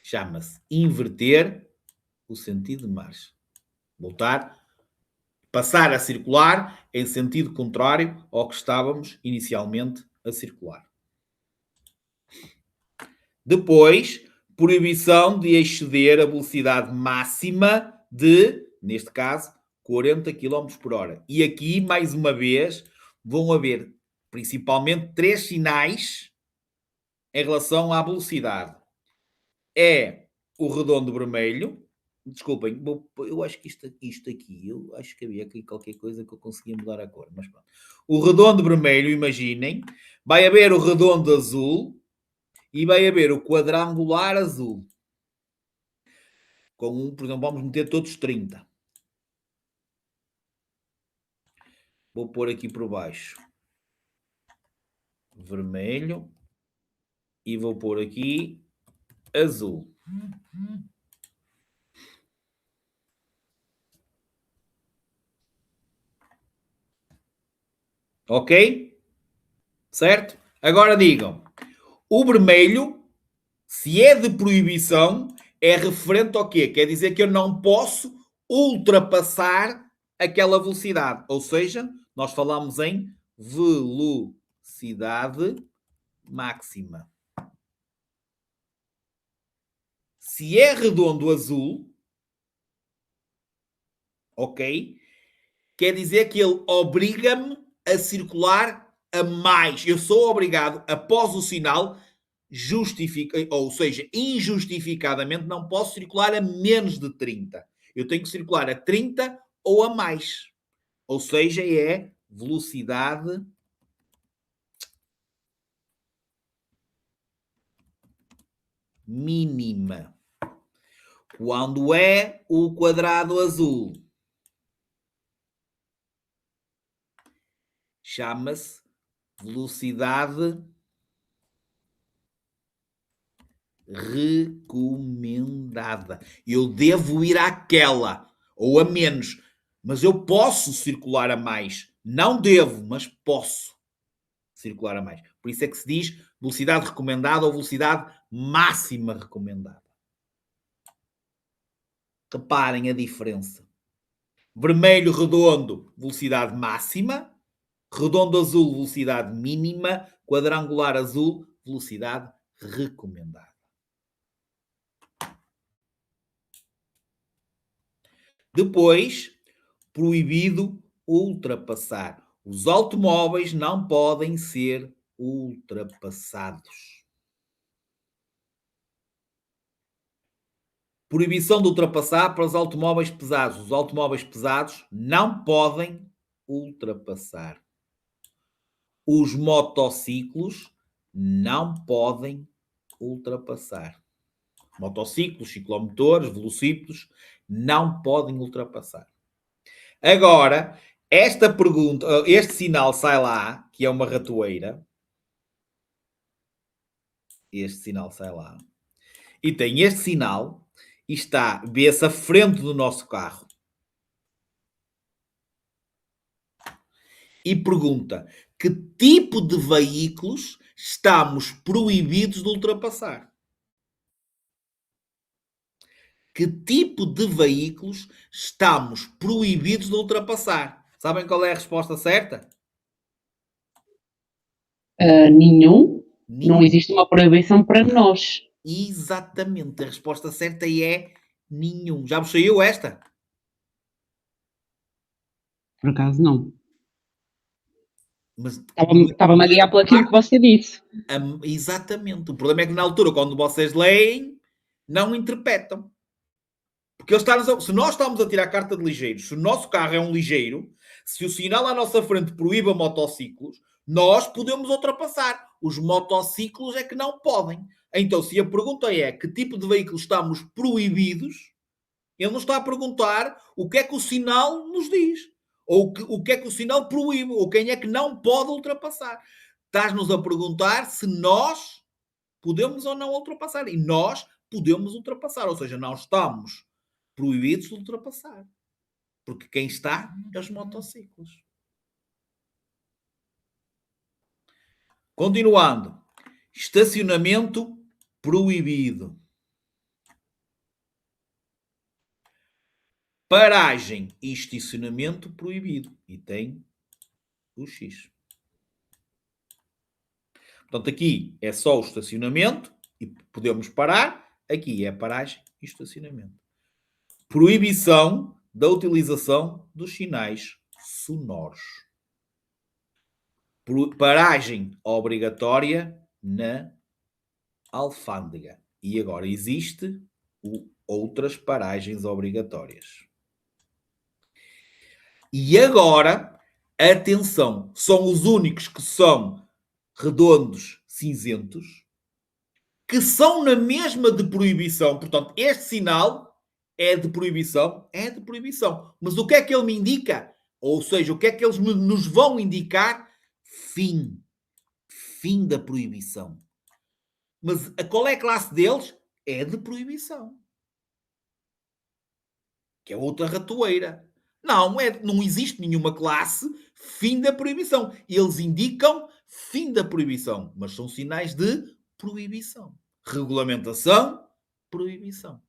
Chama-se inverter o sentido de marcha. Voltar, passar a circular em sentido contrário ao que estávamos inicialmente a circular. Depois, proibição de exceder a velocidade máxima de, neste caso, 40 km por hora. E aqui, mais uma vez, vão haver principalmente 3 sinais em relação à velocidade. É o redondo vermelho. Desculpem, eu acho que isto aqui, eu acho que havia aqui qualquer coisa que eu conseguia mudar a cor, mas pronto. O redondo vermelho, imaginem, vai haver o redondo azul e vai haver o quadrangular azul. Com por exemplo, vamos meter todos 30. Vou pôr aqui por baixo vermelho e vou pôr aqui azul. Ok? Certo? Agora digam. O vermelho, se é de proibição, é referente ao quê? Quer dizer que eu não posso ultrapassar aquela velocidade. Ou seja, nós falamos em velocidade máxima. Se é redondo azul, ok? Quer dizer que ele obriga-me a circular a mais. Eu sou obrigado, após o sinal, ou seja, injustificadamente, não posso circular a menos de 30. Eu tenho que circular a 30 ou a mais. Ou seja, é velocidade mínima. Quando é o quadrado azul, chama-se velocidade recomendada. Eu devo ir àquela ou a menos, mas eu posso circular a mais. Não devo, mas posso circular a mais. Por isso é que se diz velocidade recomendada ou velocidade máxima recomendada. Reparem a diferença. Vermelho redondo, velocidade máxima. Redondo azul, velocidade mínima. Quadrangular azul, velocidade recomendada. Depois, proibido ultrapassar. Os automóveis não podem ser ultrapassados. Proibição de ultrapassar para os automóveis pesados. Os automóveis pesados não podem ultrapassar. Os motociclos não podem ultrapassar. Motociclos, ciclomotores, velocípedos não podem ultrapassar. Agora, esta pergunta, este sinal sai lá, que é uma ratoeira. Este sinal sai lá. E tem este sinal e está, vê-se a frente do nosso carro. E pergunta, que tipo de veículos estamos proibidos de ultrapassar? Que tipo de veículos estamos proibidos de ultrapassar? Sabem qual é a resposta certa? Nenhum. Não existe uma proibição para nós. Exatamente. A resposta certa é nenhum. Já vos saiu esta? Por acaso, não. Mas Estava-me a guiar por aquilo que você disse. exatamente. O problema é que na altura, quando vocês leem, não interpretam. Porque se nós estamos a tirar carta de ligeiros, se o nosso carro é um ligeiro, se o sinal à nossa frente proíbe motociclos, nós podemos ultrapassar. Os motociclos é que não podem. Então, se a pergunta é que tipo de veículo estamos proibidos, ele não está a perguntar o que é que o sinal nos diz. Ou o que é que o sinal proíbe. Ou quem é que não pode ultrapassar. Estás-nos a perguntar se nós podemos ou não ultrapassar. E nós podemos ultrapassar. Ou seja, não estamos proibidos de ultrapassar. Porque quem está é os motociclos. Continuando. Estacionamento proibido. Paragem e estacionamento proibido. E tem o X. Portanto, aqui é só o estacionamento e podemos parar. Aqui é paragem e estacionamento. Proibição da utilização dos sinais sonoros. Paragem obrigatória na alfândega. E agora existe outras paragens obrigatórias. E agora, atenção, são os únicos que são redondos cinzentos, que são na mesma de proibição. Portanto, este sinal é de proibição, Mas o que é que ele me indica? Ou seja, o que é que eles nos vão indicar? Fim. Fim da proibição. Mas qual é a classe deles? É de proibição. Que é outra ratoeira. Não existe nenhuma classe fim da proibição. Eles indicam fim da proibição, mas são sinais de proibição. Regulamentação, proibição.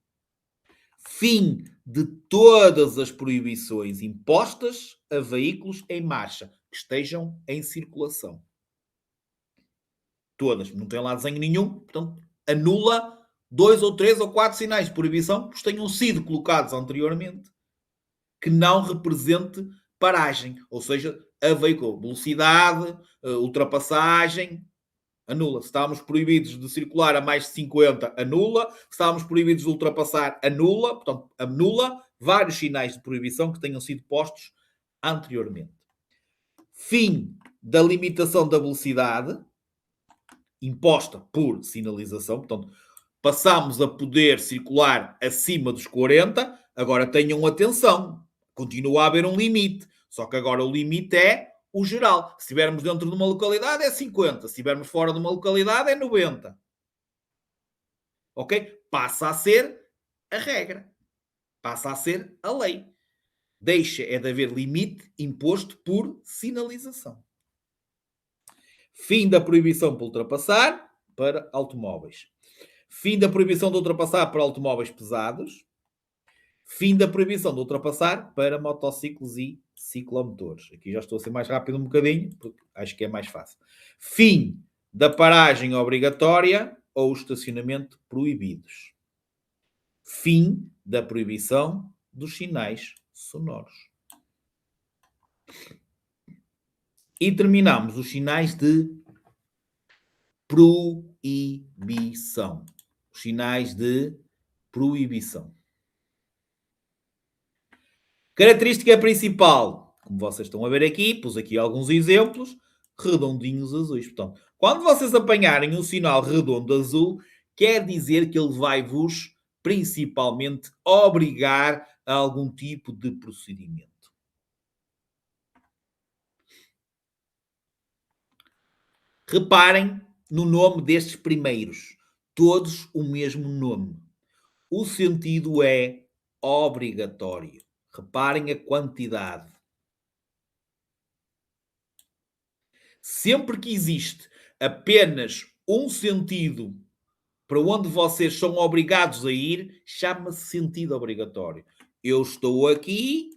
Fim de todas as proibições impostas a veículos em marcha que estejam em circulação. Todas. Não tem lá desenho nenhum, portanto, anula 2 ou 3 ou 4 sinais de proibição que tenham sido colocados anteriormente que não represente paragem, ou seja, a veículo, velocidade, ultrapassagem, anula. Se estávamos proibidos de circular a mais de 50, anula. Se estávamos proibidos de ultrapassar, anula. Portanto, anula vários sinais de proibição que tenham sido postos anteriormente. Fim da limitação da velocidade imposta por sinalização. Portanto, passamos a poder circular acima dos 40. Agora tenham atenção. Continua a haver um limite. Só que agora o limite é o geral. Se estivermos dentro de uma localidade é 50. Se estivermos fora de uma localidade é 90. Ok? Passa a ser a regra. Passa a ser a lei. Deixa é de haver limite imposto por sinalização. Fim da proibição para ultrapassar para automóveis. Fim da proibição de ultrapassar para automóveis pesados. Fim da proibição de ultrapassar para motociclos e ciclomotores. Aqui já estou a ser mais rápido um bocadinho, porque acho que é mais fácil. Fim da paragem obrigatória ou estacionamento proibidos. Fim da proibição dos sinais sonoros. E terminamos os sinais de proibição. Os sinais de proibição. Característica principal, como vocês estão a ver aqui, pus aqui alguns exemplos, redondinhos azuis. Portanto, quando vocês apanharem um sinal redondo azul, quer dizer que ele vai-vos principalmente obrigar a algum tipo de procedimento. Reparem no nome destes primeiros. Todos o mesmo nome. O sentido é obrigatório. Reparem a quantidade. Sempre que existe apenas um sentido para onde vocês são obrigados a ir, chama-se sentido obrigatório. Eu estou aqui,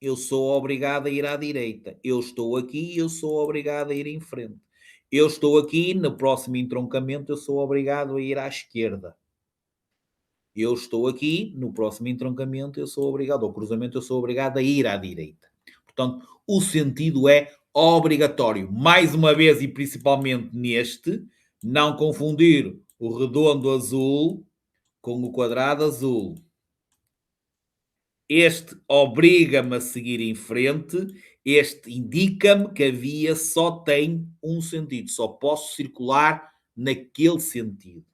eu sou obrigado a ir à direita. Eu estou aqui, eu sou obrigado a ir em frente. Eu estou aqui, no próximo entroncamento, eu sou obrigado a ir à esquerda. Eu estou aqui, no próximo entroncamento, eu sou obrigado, ao cruzamento, eu sou obrigado a ir à direita. Portanto, o sentido é obrigatório. Mais uma vez, e principalmente neste, não confundir o redondo azul com o quadrado azul. Este obriga-me a seguir em frente, este indica-me que a via só tem um sentido, só posso circular naquele sentido.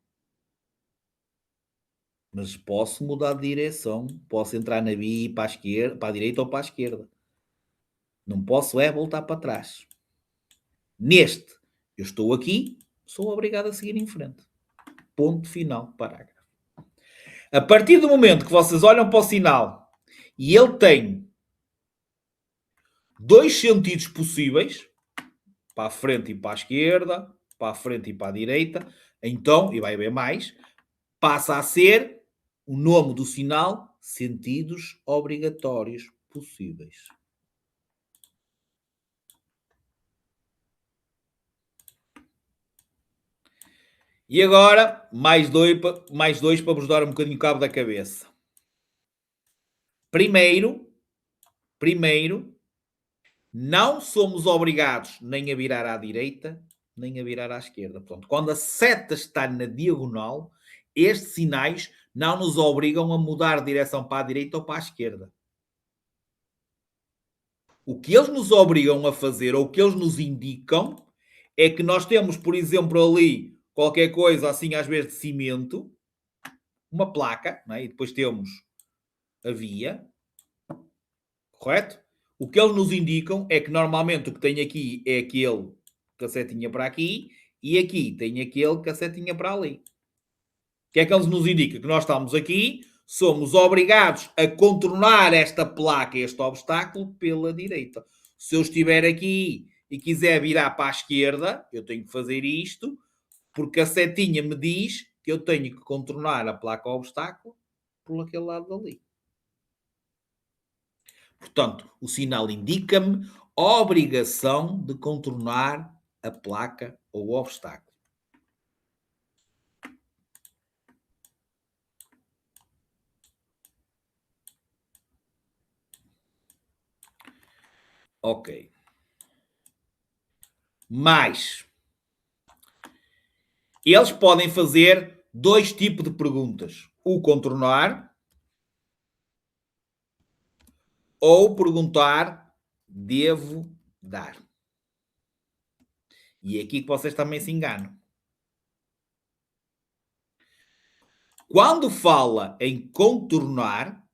Mas posso mudar de direção, posso entrar na via e ir para a esquerda, para a direita ou para a esquerda. Não posso é voltar para trás. Neste, Eu estou aqui, sou obrigado a seguir em frente. Ponto final, parágrafo. A partir do momento que vocês olham para o sinal e ele tem dois sentidos possíveis, para a frente e para a esquerda, para a frente e para a direita, então, e vai haver mais, passa a ser o nome do sinal sentidos obrigatórios possíveis. E agora, mais dois para vos dar um bocadinho cabo da cabeça. Primeiro, não somos obrigados nem a virar à direita, nem a virar à esquerda. Portanto, quando a seta está na diagonal, estes sinais não nos obrigam a mudar de direção para a direita ou para a esquerda. O que eles nos obrigam a fazer, ou o que eles nos indicam, é que nós temos, por exemplo, ali qualquer coisa assim, às vezes de cimento, uma placa, não é? E depois temos a via, correto? O que eles nos indicam é que normalmente o que tem aqui é aquele cacetinha para aqui e aqui tem aquele cacetinha para ali. O que é que eles nos indicam? Que nós estamos aqui, somos obrigados a contornar esta placa, este obstáculo, pela direita. Se eu estiver aqui e quiser virar para a esquerda, eu tenho que fazer isto, porque a setinha me diz que eu tenho que contornar a placa obstáculo por aquele lado dali. Portanto, o sinal indica-me a obrigação de contornar a placa ou o obstáculo. Ok. Mas eles podem fazer dois tipos de perguntas. O contornar ou perguntar devo dar. E é aqui que vocês também se enganam. Quando fala em contornar,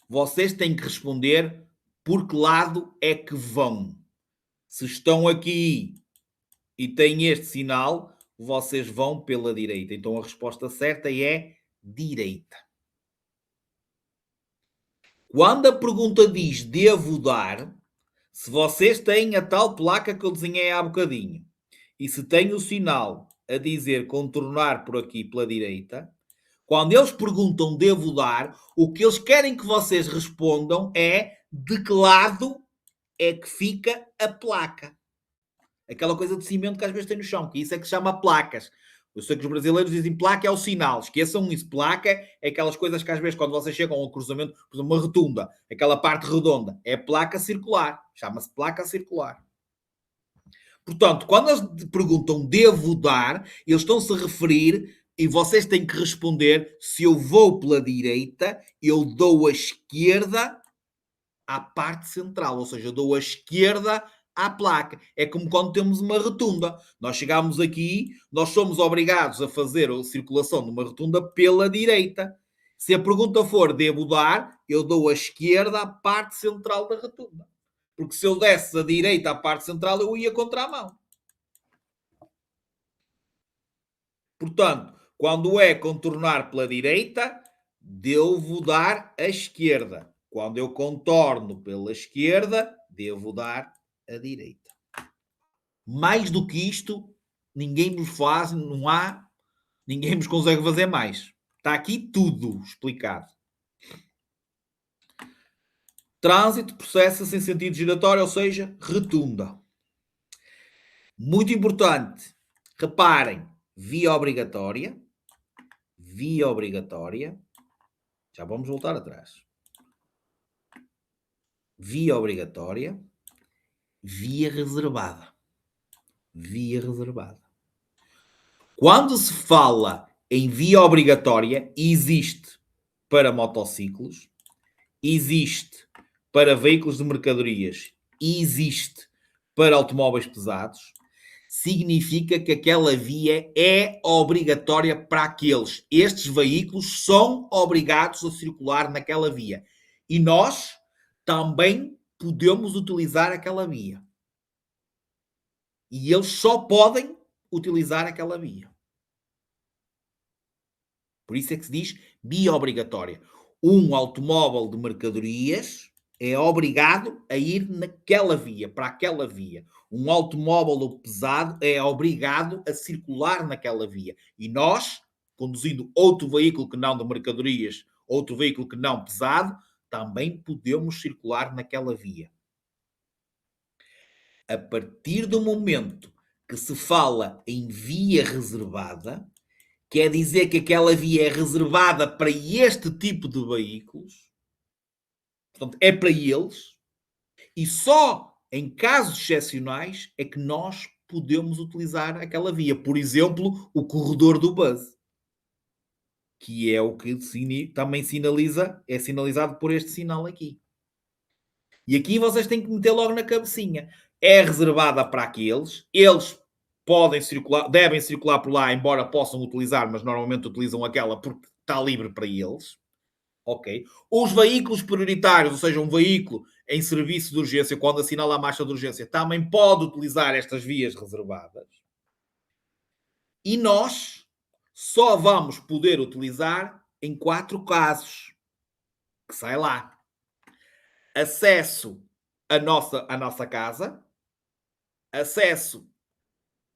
vocês têm que responder por que lado é que vão. Se estão aqui e têm este sinal, vocês vão pela direita. Então a resposta certa é direita. Quando a pergunta diz devo dar, se vocês têm a tal placa que eu desenhei há bocadinho e se tem o sinal a dizer contornar por aqui pela direita, quando eles perguntam devo dar, o que eles querem que vocês respondam é de que lado é que fica a placa. Aquela coisa de cimento que às vezes tem no chão, que isso é que se chama placas. Eu sei que os brasileiros dizem placa é o sinal. Esqueçam isso. Placa é aquelas coisas que às vezes quando vocês chegam ao cruzamento, por exemplo, uma rotunda, aquela parte redonda, é placa circular. Chama-se placa circular. Portanto, quando eles perguntam devo dar, eles estão-se a referir e vocês têm que responder se eu vou pela direita, eu dou a esquerda à parte central. Ou seja, eu dou a esquerda à placa. É como quando temos uma rotunda. Nós chegamos aqui, nós somos obrigados a fazer a circulação de uma rotunda pela direita. Se a pergunta for devo dar, eu dou a esquerda à parte central da rotunda. Porque se eu desse a direita à parte central, eu ia contra a mão. Portanto, quando é contornar pela direita, devo dar a esquerda. Quando eu contorno pela esquerda, devo dar a direita. Mais do que isto, ninguém nos faz, não há, ninguém nos consegue fazer mais. Está aqui tudo explicado. Trânsito processa-se em sentido giratório, ou seja, retunda. Muito importante, reparem, via obrigatória, já vamos voltar atrás. Via obrigatória, via reservada. Quando se fala em via obrigatória, existe para motociclos, existe para veículos de mercadorias, existe para automóveis pesados, significa que aquela via é obrigatória para aqueles. Estes veículos são obrigados a circular naquela via. E nós também podemos utilizar aquela via. E eles só podem utilizar aquela via. Por isso é que se diz via obrigatória. Um automóvel de mercadorias é obrigado a ir naquela via, para aquela via. Um automóvel pesado é obrigado a circular naquela via. E nós, conduzindo outro veículo que não de mercadorias, outro veículo que não pesado, também podemos circular naquela via. A partir do momento que se fala em via reservada, quer dizer que aquela via é reservada para este tipo de veículos, portanto, é para eles, e só em casos excepcionais é que nós podemos utilizar aquela via. Por exemplo, o corredor do bus, que é o que também sinaliza, é sinalizado por este sinal aqui. E aqui vocês têm que meter logo na cabecinha. É reservada para aqueles, eles podem circular, devem circular por lá, embora possam utilizar, mas normalmente utilizam aquela porque está livre para eles. Ok. Os veículos prioritários, ou seja, um veículo em serviço de urgência, quando assinala a marcha de urgência, também pode utilizar estas vias reservadas. E nós só vamos poder utilizar em 4 casos. Que sai lá. Acesso à nossa casa, acesso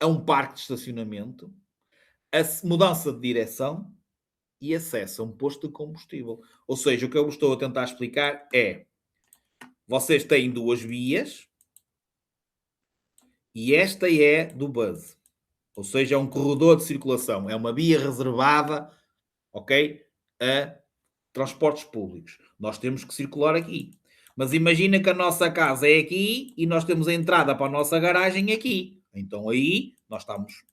a um parque de estacionamento, a mudança de direção e acesso a um posto de combustível. Ou seja, o que eu estou a tentar explicar é: vocês têm 2 vias e esta é do bus. Ou seja, é um corredor de circulação, é uma via reservada, ok, a transportes públicos. Nós temos que circular aqui. Mas imagina que a nossa casa é aqui e nós temos a entrada para a nossa garagem aqui. Então aí nós estamos,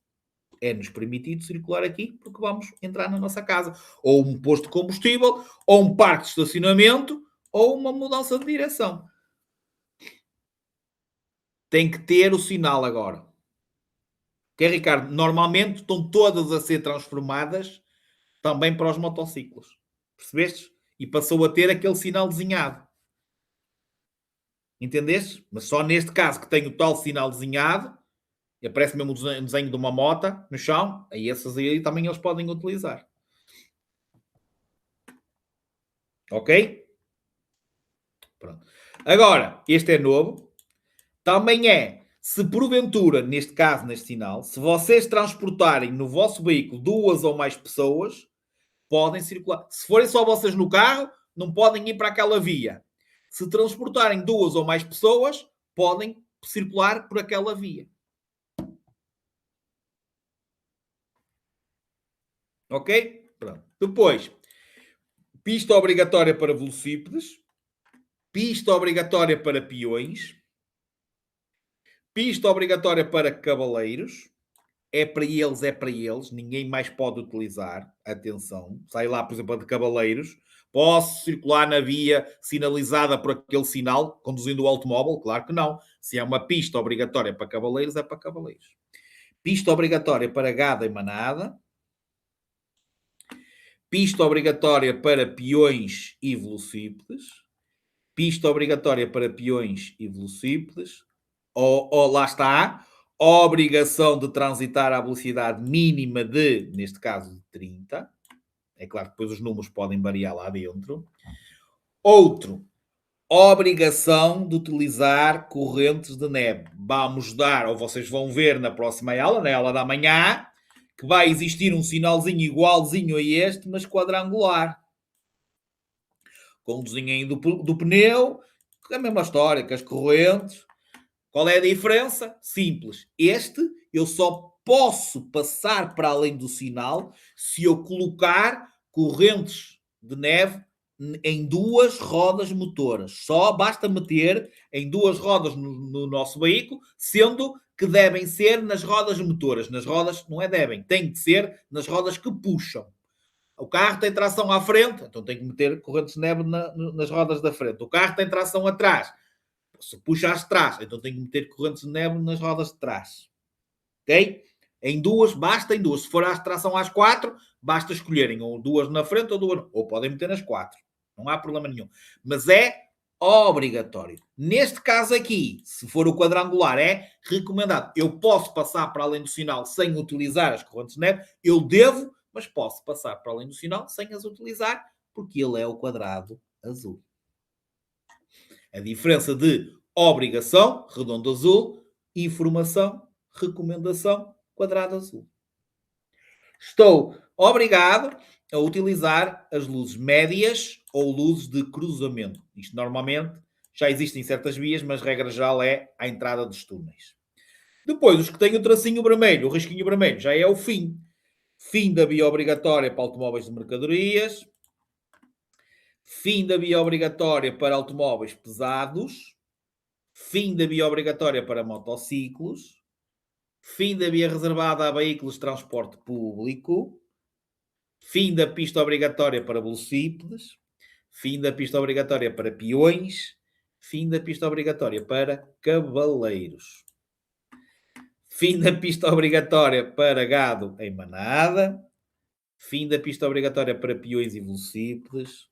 é-nos permitido circular aqui porque vamos entrar na nossa casa. Ou um posto de combustível, ou um parque de estacionamento, ou uma mudança de direção. Tem que ter o sinal agora. Ok, Ricardo? Normalmente estão todas a ser transformadas também para os motociclos. Percebeste? E passou a ter aquele sinal desenhado. Entendeste? Mas só neste caso que tem o tal sinal desenhado, e aparece mesmo um desenho de uma moto no chão, aí essas aí também eles podem utilizar. Ok? Pronto. Agora, este é novo. Também é, se porventura, neste caso, neste sinal, se vocês transportarem no vosso veículo 2 ou mais pessoas, podem circular. Se forem só vocês no carro, não podem ir para aquela via. Se transportarem 2 ou mais pessoas, podem circular por aquela via. Ok? Pronto. Depois, pista obrigatória para velocípedes, pista obrigatória para peões, pista obrigatória para cavaleiros. É para eles, ninguém mais pode utilizar. Atenção, sai lá, por exemplo, a de cavaleiros. Posso circular na via sinalizada por aquele sinal, conduzindo o automóvel? Claro que não. Se é uma pista obrigatória para cavaleiros, é para cavaleiros. Pista obrigatória para gado e manada. Pista obrigatória para peões e velocípedes. Pista obrigatória para peões e velocípedes. Ou lá está, obrigação de transitar à velocidade mínima de, neste caso, de 30. É claro que depois os números podem variar lá dentro. Outro, obrigação de utilizar correntes de neve. Vamos dar, ou vocês vão ver na próxima aula, na aula da manhã, que vai existir um sinalzinho igualzinho a este, mas quadrangular. Com o desenho do pneu, a mesma história, que as correntes. Qual é a diferença? Simples. Este, eu só posso passar para além do sinal se eu colocar correntes de neve em 2 rodas motoras. Só basta meter em 2 rodas no nosso veículo, sendo que devem ser nas rodas motoras. Nas rodas, não é devem, tem que ser nas rodas que puxam. O carro tem tração à frente, então tem que meter correntes de neve nas rodas da frente. O carro tem tração atrás, se puxa às trás, então tem que meter correntes de neve nas rodas de trás. Ok? Em 2, basta em 2. Se for a tração às 4, basta escolherem ou 2 na frente ou 2. Ou podem meter nas 4. Não há problema nenhum. Mas é obrigatório. Neste caso aqui, se for o quadrangular, é recomendado. Eu posso passar para além do sinal sem utilizar as correntes de neve. Eu devo, mas posso passar para além do sinal sem as utilizar, porque ele é o quadrado azul. A diferença de obrigação, redondo azul, informação, recomendação, quadrado azul. Estou obrigado a utilizar as luzes médias ou luzes de cruzamento. Isto normalmente já existem certas vias, mas regra geral é a entrada dos túneis. Depois, os que têm o tracinho vermelho, o risquinho vermelho, já é o fim. Fim da via obrigatória para automóveis de mercadorias. Fim da via obrigatória para automóveis pesados. Fim da via obrigatória para motociclos. Fim da via reservada a veículos de transporte público. Fim da pista obrigatória para velocípedes. Fim da pista obrigatória para peões. Fim da pista obrigatória para cavaleiros. Fim da pista obrigatória para gado em manada. Fim da pista obrigatória para peões e velocípedes.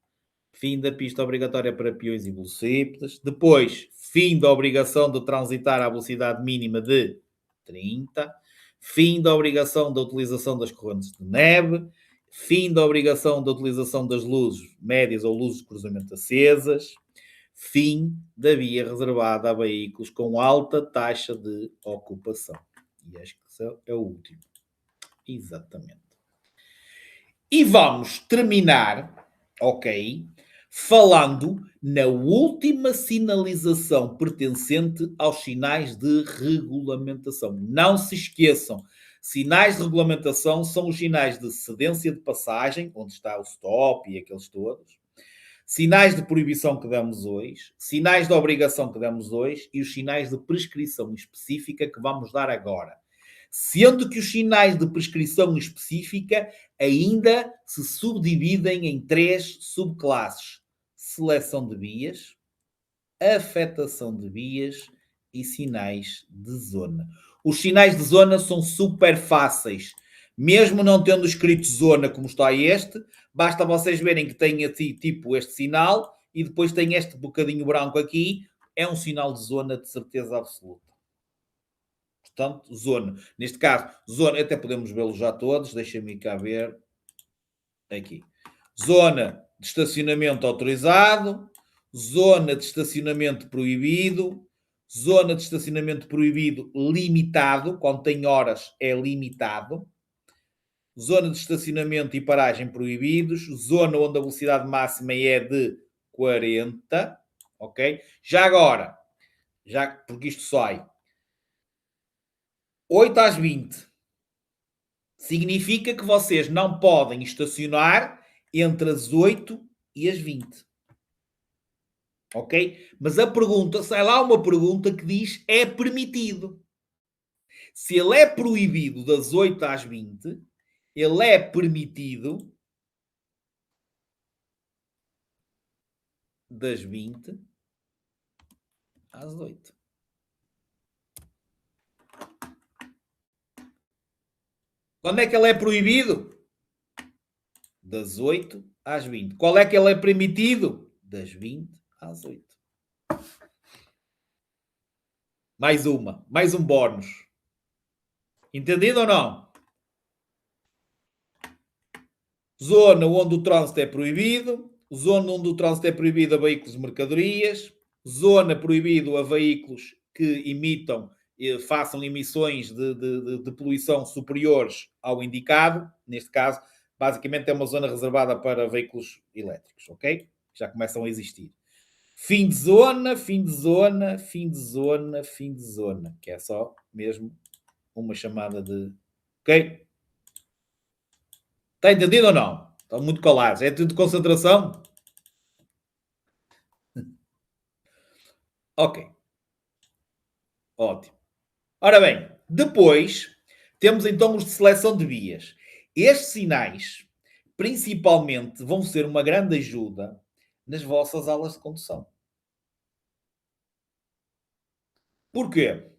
Fim da pista obrigatória para peões e velocípedes. Depois, fim da obrigação de transitar à velocidade mínima de 30. Fim da obrigação da utilização das correntes de neve. Fim da obrigação da utilização das luzes médias ou luzes de cruzamento acesas. Fim da via reservada a veículos com alta taxa de ocupação. E acho que esse é o último. Exatamente. E vamos terminar, ok, falando na última sinalização pertencente aos sinais de regulamentação. Não se esqueçam, sinais de regulamentação são os sinais de cedência de passagem, onde está o stop e aqueles todos, sinais de proibição que damos hoje, sinais de obrigação que damos hoje e os sinais de prescrição específica que vamos dar agora. Sendo que os sinais de prescrição específica ainda se subdividem em 3 subclasses: seleção de vias, afetação de vias e sinais de zona. Os sinais de zona são super fáceis. Mesmo não tendo escrito zona como está este, basta vocês verem que tem assim, tipo este sinal e depois tem este bocadinho branco aqui. É um sinal de zona de certeza absoluta. Portanto, zona. Neste caso, zona, até podemos vê-los já todos. Deixa-me cá ver. Aqui. Zona de estacionamento autorizado. Zona de estacionamento proibido. Zona de estacionamento proibido limitado. Quando tem horas, é limitado. Zona de estacionamento e paragem proibidos. Zona onde a velocidade máxima é de 40. Ok? Já agora, porque isto sai 8 às 20. Significa que vocês não podem estacionar entre as 8 e as 20. Ok? Mas a pergunta, sai lá uma pergunta que diz é permitido. Se ele é proibido das 8 às 20, ele é permitido das 20 às 8. Quando é que ele é proibido? Das 8 às 20. Qual é que ele é permitido? Das 20 às 8. Mais um bónus. Entendido ou não? Zona onde o trânsito é proibido. Zona onde o trânsito é proibido a veículos de mercadorias. Zona proibido a veículos que emitam façam emissões de poluição superiores ao indicado. Neste caso, basicamente é uma zona reservada para veículos elétricos, ok? Já começam a existir. Fim de zona, fim de zona, fim de zona, fim de zona. Que é só mesmo uma chamada de... Ok? Está entendido ou não? Estão muito colados. É tudo de concentração? Ok. Ótimo. Ora bem, depois temos então os de seleção de vias. Estes sinais, principalmente, vão ser uma grande ajuda nas vossas aulas de condução. Porquê?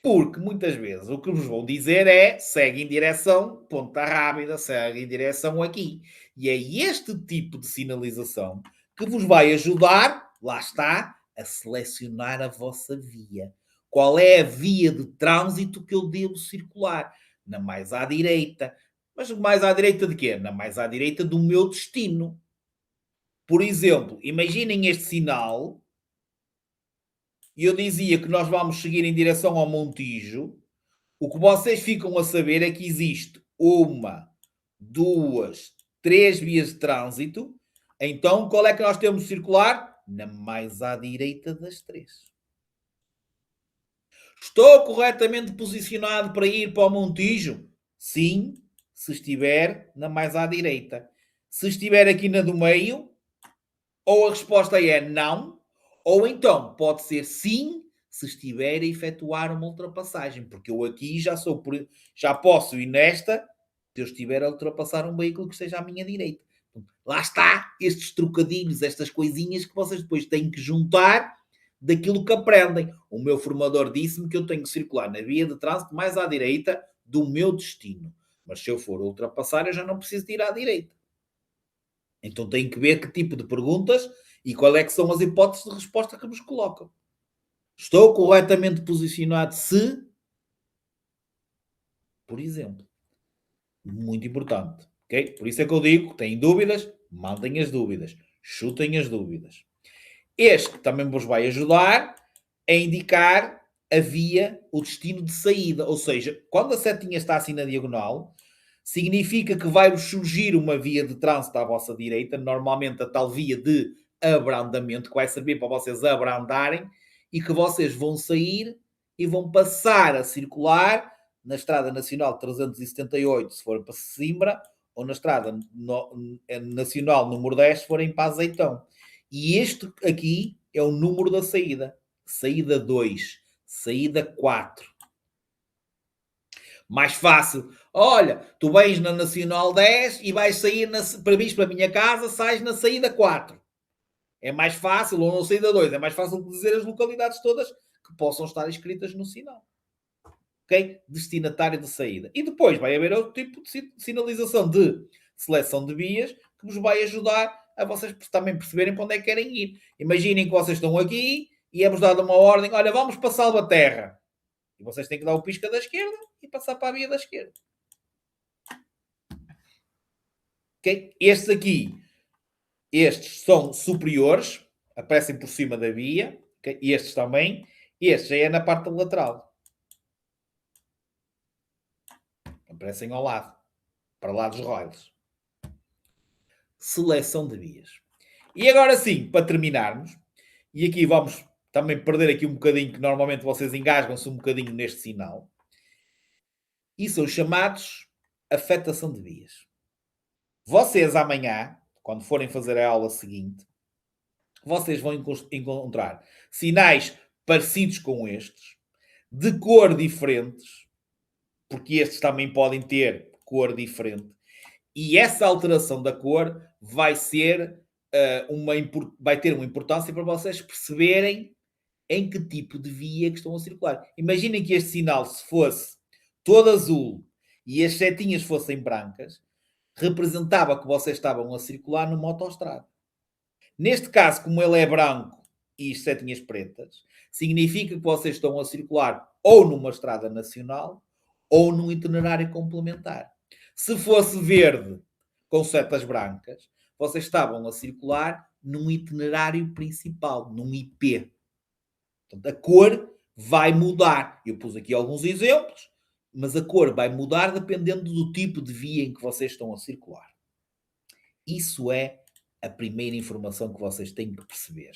Porque muitas vezes o que vos vou dizer é segue em direção, ponta rápida, segue em direção aqui. E é este tipo de sinalização que vos vai ajudar Lá está a selecionar a vossa via. Qual é a via de trânsito que eu devo circular? Na mais à direita. Mas mais à direita de quê? Na mais à direita do meu destino. Por exemplo, imaginem este sinal e eu dizia que nós vamos seguir em direção ao Montijo. O que vocês ficam a saber é que existe uma, duas, três vias de trânsito. Então, qual é que nós temos de circular? Na mais à direita das três. Estou corretamente posicionado para ir para o Montijo? Sim, se estiver na mais à direita. Se estiver aqui na do meio, ou a resposta é não, ou então pode ser sim, se estiver a efetuar uma ultrapassagem, porque eu aqui já posso ir nesta, se eu estiver a ultrapassar um veículo que esteja à minha direita. Lá está, estes trocadilhos, estas coisinhas que vocês depois têm que juntar daquilo que aprendem. O meu formador disse-me que eu tenho que circular na via de trânsito mais à direita do meu destino. Mas se eu for ultrapassar, eu já não preciso de ir à direita. Então tenho que ver que tipo de perguntas e qual é que são as hipóteses de resposta que vos colocam. Estou corretamente posicionado se, por exemplo. Muito importante. Okay? Por isso é que eu digo, têm dúvidas, mandem as dúvidas. Chutem as dúvidas. Este também vos vai ajudar a indicar a via, o destino de saída. Ou seja, quando a setinha está assim na diagonal, significa que vai-vos surgir uma via de trânsito à vossa direita, normalmente a tal via de abrandamento, que vai servir para vocês abrandarem, e que vocês vão sair e vão passar a circular na Estrada Nacional 378, se for para Sesimbra, ou na Estrada Nacional número 10, se forem para Azeitão. E este aqui é o número da saída. Saída 2, saída 4. Mais fácil. Olha, tu vens na Nacional 10 e vais sair para vir para a minha casa, sais na saída 4. É mais fácil, ou na saída 2, é mais fácil dizer as localidades todas que possam estar escritas no sinal. Ok? Destinatário de saída. E depois vai haver outro tipo de sinalização de seleção de vias que vos vai ajudar a vocês também perceberem para onde é que querem ir. Imaginem que vocês estão aqui e é-vos dada uma ordem, olha, vamos para Salvaterra. E vocês têm que dar o pisca da esquerda e passar para a via da esquerda. Ok? Estes aqui, estes são superiores, aparecem por cima da via. Okay? E estes também. Este já é na parte lateral. Aparecem ao lado. Para lá dos rails. Seleção de vias. E agora sim, para terminarmos, e aqui vamos também perder aqui um bocadinho, que normalmente vocês engasgam-se um bocadinho neste sinal, e são chamados afetação de vias. Vocês amanhã, quando forem fazer a aula seguinte, vocês vão encontrar sinais parecidos com estes, de cor diferentes, porque estes também podem ter cor diferente, e essa alteração da cor vai ser vai ter uma importância para vocês perceberem em que tipo de via que estão a circular. Imaginem que este sinal, se fosse todo azul e as setinhas fossem brancas, representava que vocês estavam a circular numa autoestrada. Neste caso, como ele é branco e as setinhas pretas, significa que vocês estão a circular ou numa estrada nacional ou num itinerário complementar. Se fosse verde com setas brancas, vocês estavam a circular num itinerário principal, num IP. Portanto, a cor vai mudar. Eu pus aqui alguns exemplos, mas a cor vai mudar dependendo do tipo de via em que vocês estão a circular. Isso é a primeira informação que vocês têm que perceber.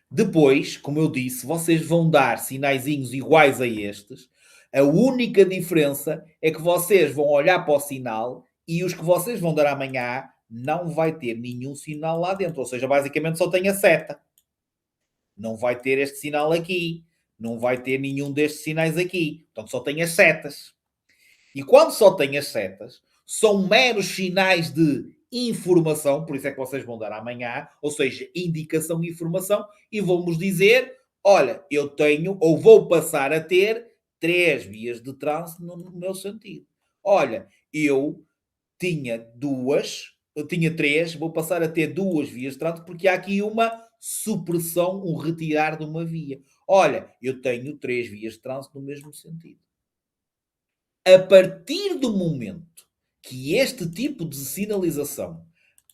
Depois, como eu disse, vocês vão dar sinaizinhos iguais a estes. A única diferença é que vocês vão olhar para o sinal e os que vocês vão dar amanhã não vai ter nenhum sinal lá dentro. Ou seja, basicamente só tem a seta. Não vai ter este sinal aqui. Não vai ter nenhum destes sinais aqui. Portanto, só tem as setas. E quando só tem as setas, são meros sinais de informação, por isso é que vocês vão dar amanhã, ou seja, indicação e informação, e vão-vos dizer, olha, eu tenho, ou vou passar a ter, 3 vias de trânsito no meu sentido. Olha, eu tinha 3, vou passar a ter 2 vias de trânsito, porque há aqui uma supressão, um retirar de uma via. Olha, eu tenho 3 vias de trânsito no mesmo sentido. A partir do momento que este tipo de sinalização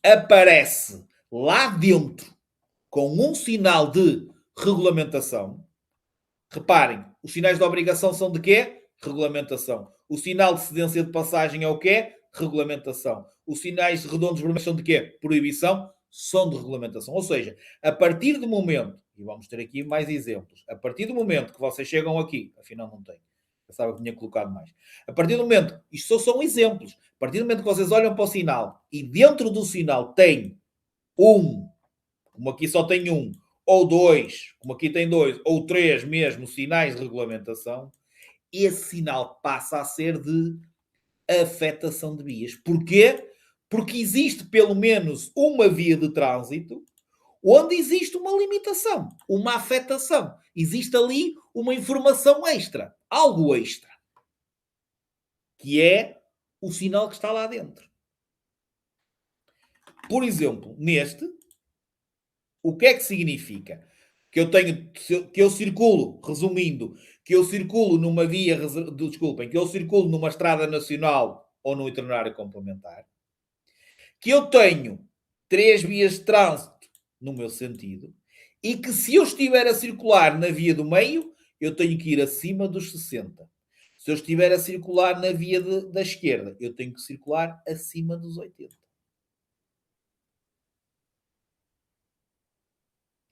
aparece lá dentro com um sinal de regulamentação, reparem, os sinais de obrigação são de quê? Regulamentação. O sinal de cedência de passagem é o quê? Regulamentação. Os sinais redondos vermelhos são de quê? Proibição. São de regulamentação. Ou seja, a partir do momento, e vamos ter aqui mais exemplos, a partir do momento que vocês chegam aqui, afinal não tem, pensava que tinha colocado mais. A partir do momento, isto só são exemplos, a partir do momento que vocês olham para o sinal e dentro do sinal tem como aqui só tem ou 2, como aqui tem 2, ou 3 mesmo sinais de regulamentação, esse sinal passa a ser de afetação de vias. Porquê? Porque existe pelo menos uma via de trânsito onde existe uma limitação, uma afetação. Existe ali uma informação extra, algo extra, que é o sinal que está lá dentro. Por exemplo, neste, o que é que significa? Que eu circulo, resumindo, que eu circulo numa via, desculpem, que eu circulo numa estrada nacional ou no itinerário complementar, que eu tenho 3 vias de trânsito no meu sentido, e que se eu estiver a circular na via do meio, eu tenho que ir acima dos 60. Se eu estiver a circular na via da esquerda, eu tenho que circular acima dos 80.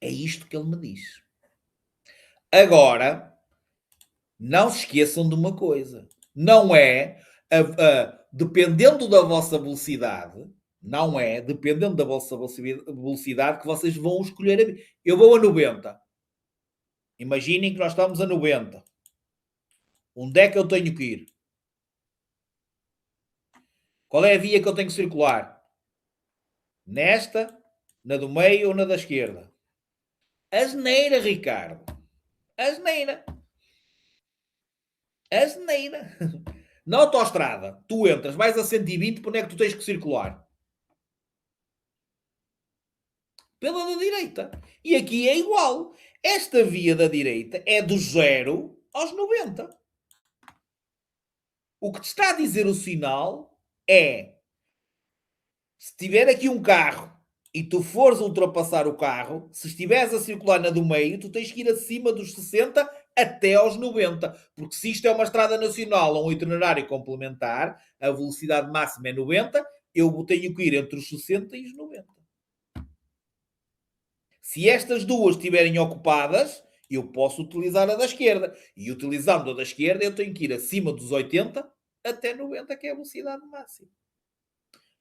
É isto que ele me diz. Agora, não se esqueçam de uma coisa. Não é, dependendo da vossa velocidade, não é, dependendo da vossa velocidade, que vocês vão escolher a via. Eu vou a 90. Imaginem que nós estamos a 90. Onde é que eu tenho que ir? Qual é a via que eu tenho que circular? Nesta, na do meio ou na da esquerda? Asneira, Ricardo. Asneira. Asneira. Na autoestrada, tu entras, vais a 120, por onde é que tu tens que circular? Pela da direita. E aqui é igual. Esta via da direita é do 0 aos 90. O que te está a dizer o sinal é: se tiver aqui um carro e tu fores ultrapassar o carro, se estiveres a circular na do meio, tu tens que ir acima dos 60 até aos 90. Porque se isto é uma estrada nacional ou um itinerário complementar, a velocidade máxima é 90, eu tenho que ir entre os 60 e os 90. Se estas duas estiverem ocupadas, eu posso utilizar a da esquerda. E utilizando a da esquerda, eu tenho que ir acima dos 80 até 90, que é a velocidade máxima.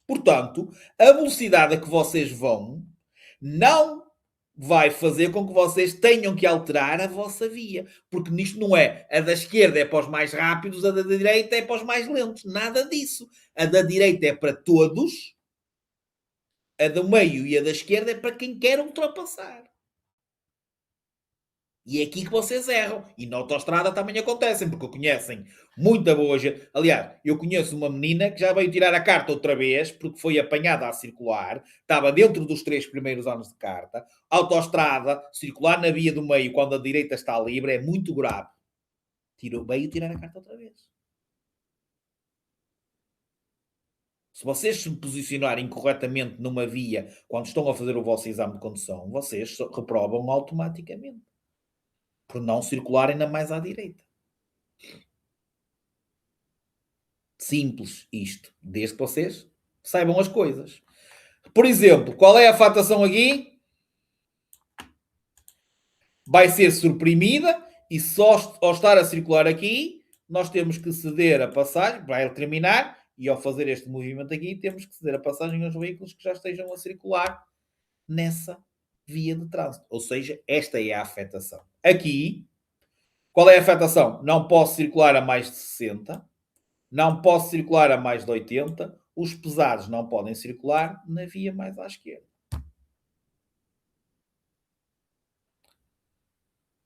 Portanto, a velocidade a que vocês vão não vai fazer com que vocês tenham que alterar a vossa via. Porque nisto não é a da esquerda é para os mais rápidos, a da direita é para os mais lentos. Nada disso. A da direita é para todos, a do meio e a da esquerda é para quem quer ultrapassar. E é aqui que vocês erram. E na autoestrada também acontecem, porque conhecem muita boa gente. Aliás, eu conheço uma menina que já veio tirar a carta outra vez, porque foi apanhada a circular, estava dentro dos 3 primeiros anos de carta. Autoestrada, circular na via do meio quando a direita está livre é muito grave. Veio tirar a carta outra vez. Se vocês se posicionarem corretamente numa via quando estão a fazer o vosso exame de condução, vocês reprovam automaticamente. Por não circularem ainda mais à direita. Simples isto, desde que vocês saibam as coisas. Por exemplo, qual é a afetação aqui? Vai ser suprimida e só ao estar a circular aqui, nós temos que ceder a passagem, vai terminar, e ao fazer este movimento aqui, temos que ceder a passagem aos veículos que já estejam a circular nessa via de trânsito. Ou seja, esta é a afetação. Aqui, qual é a afetação? Não posso circular a mais de 60, não posso circular a mais de 80, os pesados não podem circular na via mais à esquerda.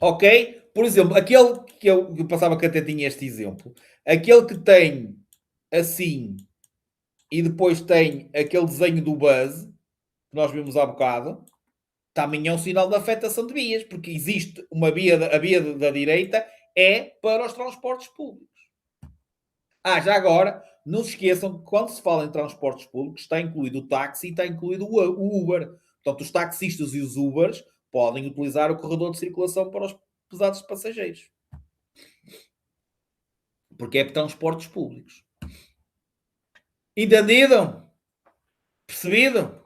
Ok? Por exemplo, aquele que eu passava que até tinha este exemplo, aquele que tem assim e depois tem aquele desenho do Buzz, que nós vimos há bocado, também é um sinal de afetação de vias, porque existe uma via, a via da direita é para os transportes públicos. Já agora, não se esqueçam que quando se fala em transportes públicos está incluído o táxi e está incluído o Uber. Portanto, os taxistas e os Ubers podem utilizar o corredor de circulação para os pesados passageiros. Porque é para transportes públicos. Entendido? Percebido?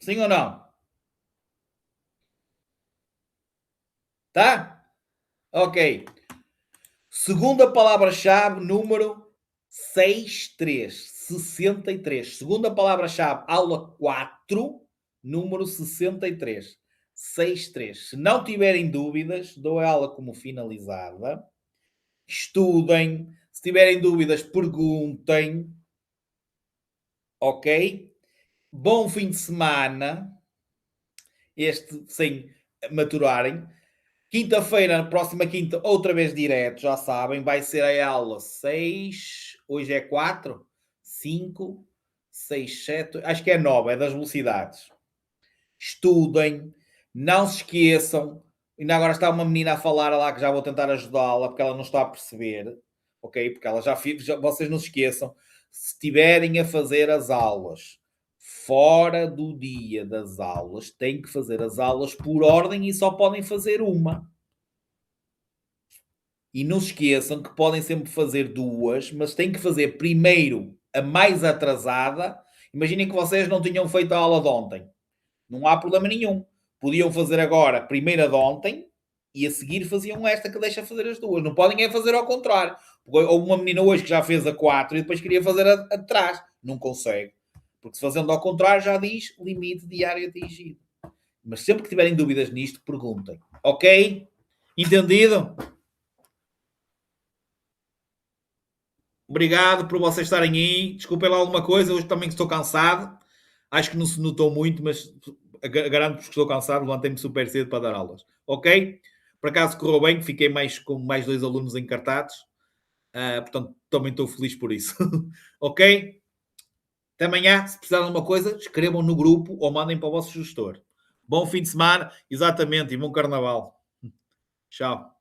Sim ou não? Tá? Ok. Segunda palavra-chave, número 63. Segunda palavra-chave, aula 4, número 63. 63. Se não tiverem dúvidas, dou a aula como finalizada. Estudem. Se tiverem dúvidas, perguntem. Ok? Bom fim de semana. Este sem maturarem. Quinta-feira, próxima quinta, outra vez direto, já sabem, vai ser a aula 6, hoje é 4, 5, 6, 7, acho que é 9, é das velocidades. Estudem, não se esqueçam, ainda agora está uma menina a falar lá que já vou tentar ajudá-la, porque ela não está a perceber, ok? Porque ela já vocês não se esqueçam, se estiverem a fazer as aulas fora do dia das aulas, têm que fazer as aulas por ordem e só podem fazer uma. E não se esqueçam que podem sempre fazer duas, mas têm que fazer primeiro a mais atrasada. Imaginem que vocês não tinham feito a aula de ontem. Não há problema nenhum. Podiam fazer agora a primeira de ontem e a seguir faziam esta que deixa fazer as duas. Não podem é fazer ao contrário. Houve uma menina hoje que já fez a 4 e depois queria fazer a de trás. Não consegue. Porque se fazendo ao contrário já diz limite diário atingido. Mas sempre que tiverem dúvidas nisto, perguntem. Ok? Entendido? Obrigado por vocês estarem aí. Desculpem lá alguma coisa, hoje também estou cansado. Acho que não se notou muito, mas garanto-vos que estou cansado. Levantei-me super cedo para dar aulas. Ok? Por acaso correu bem, que fiquei com mais 2 alunos encartados. Portanto, também estou feliz por isso. Ok? Até amanhã. Se precisarem de alguma coisa, escrevam no grupo ou mandem para o vosso gestor. Bom fim de semana, exatamente, e bom carnaval. Tchau.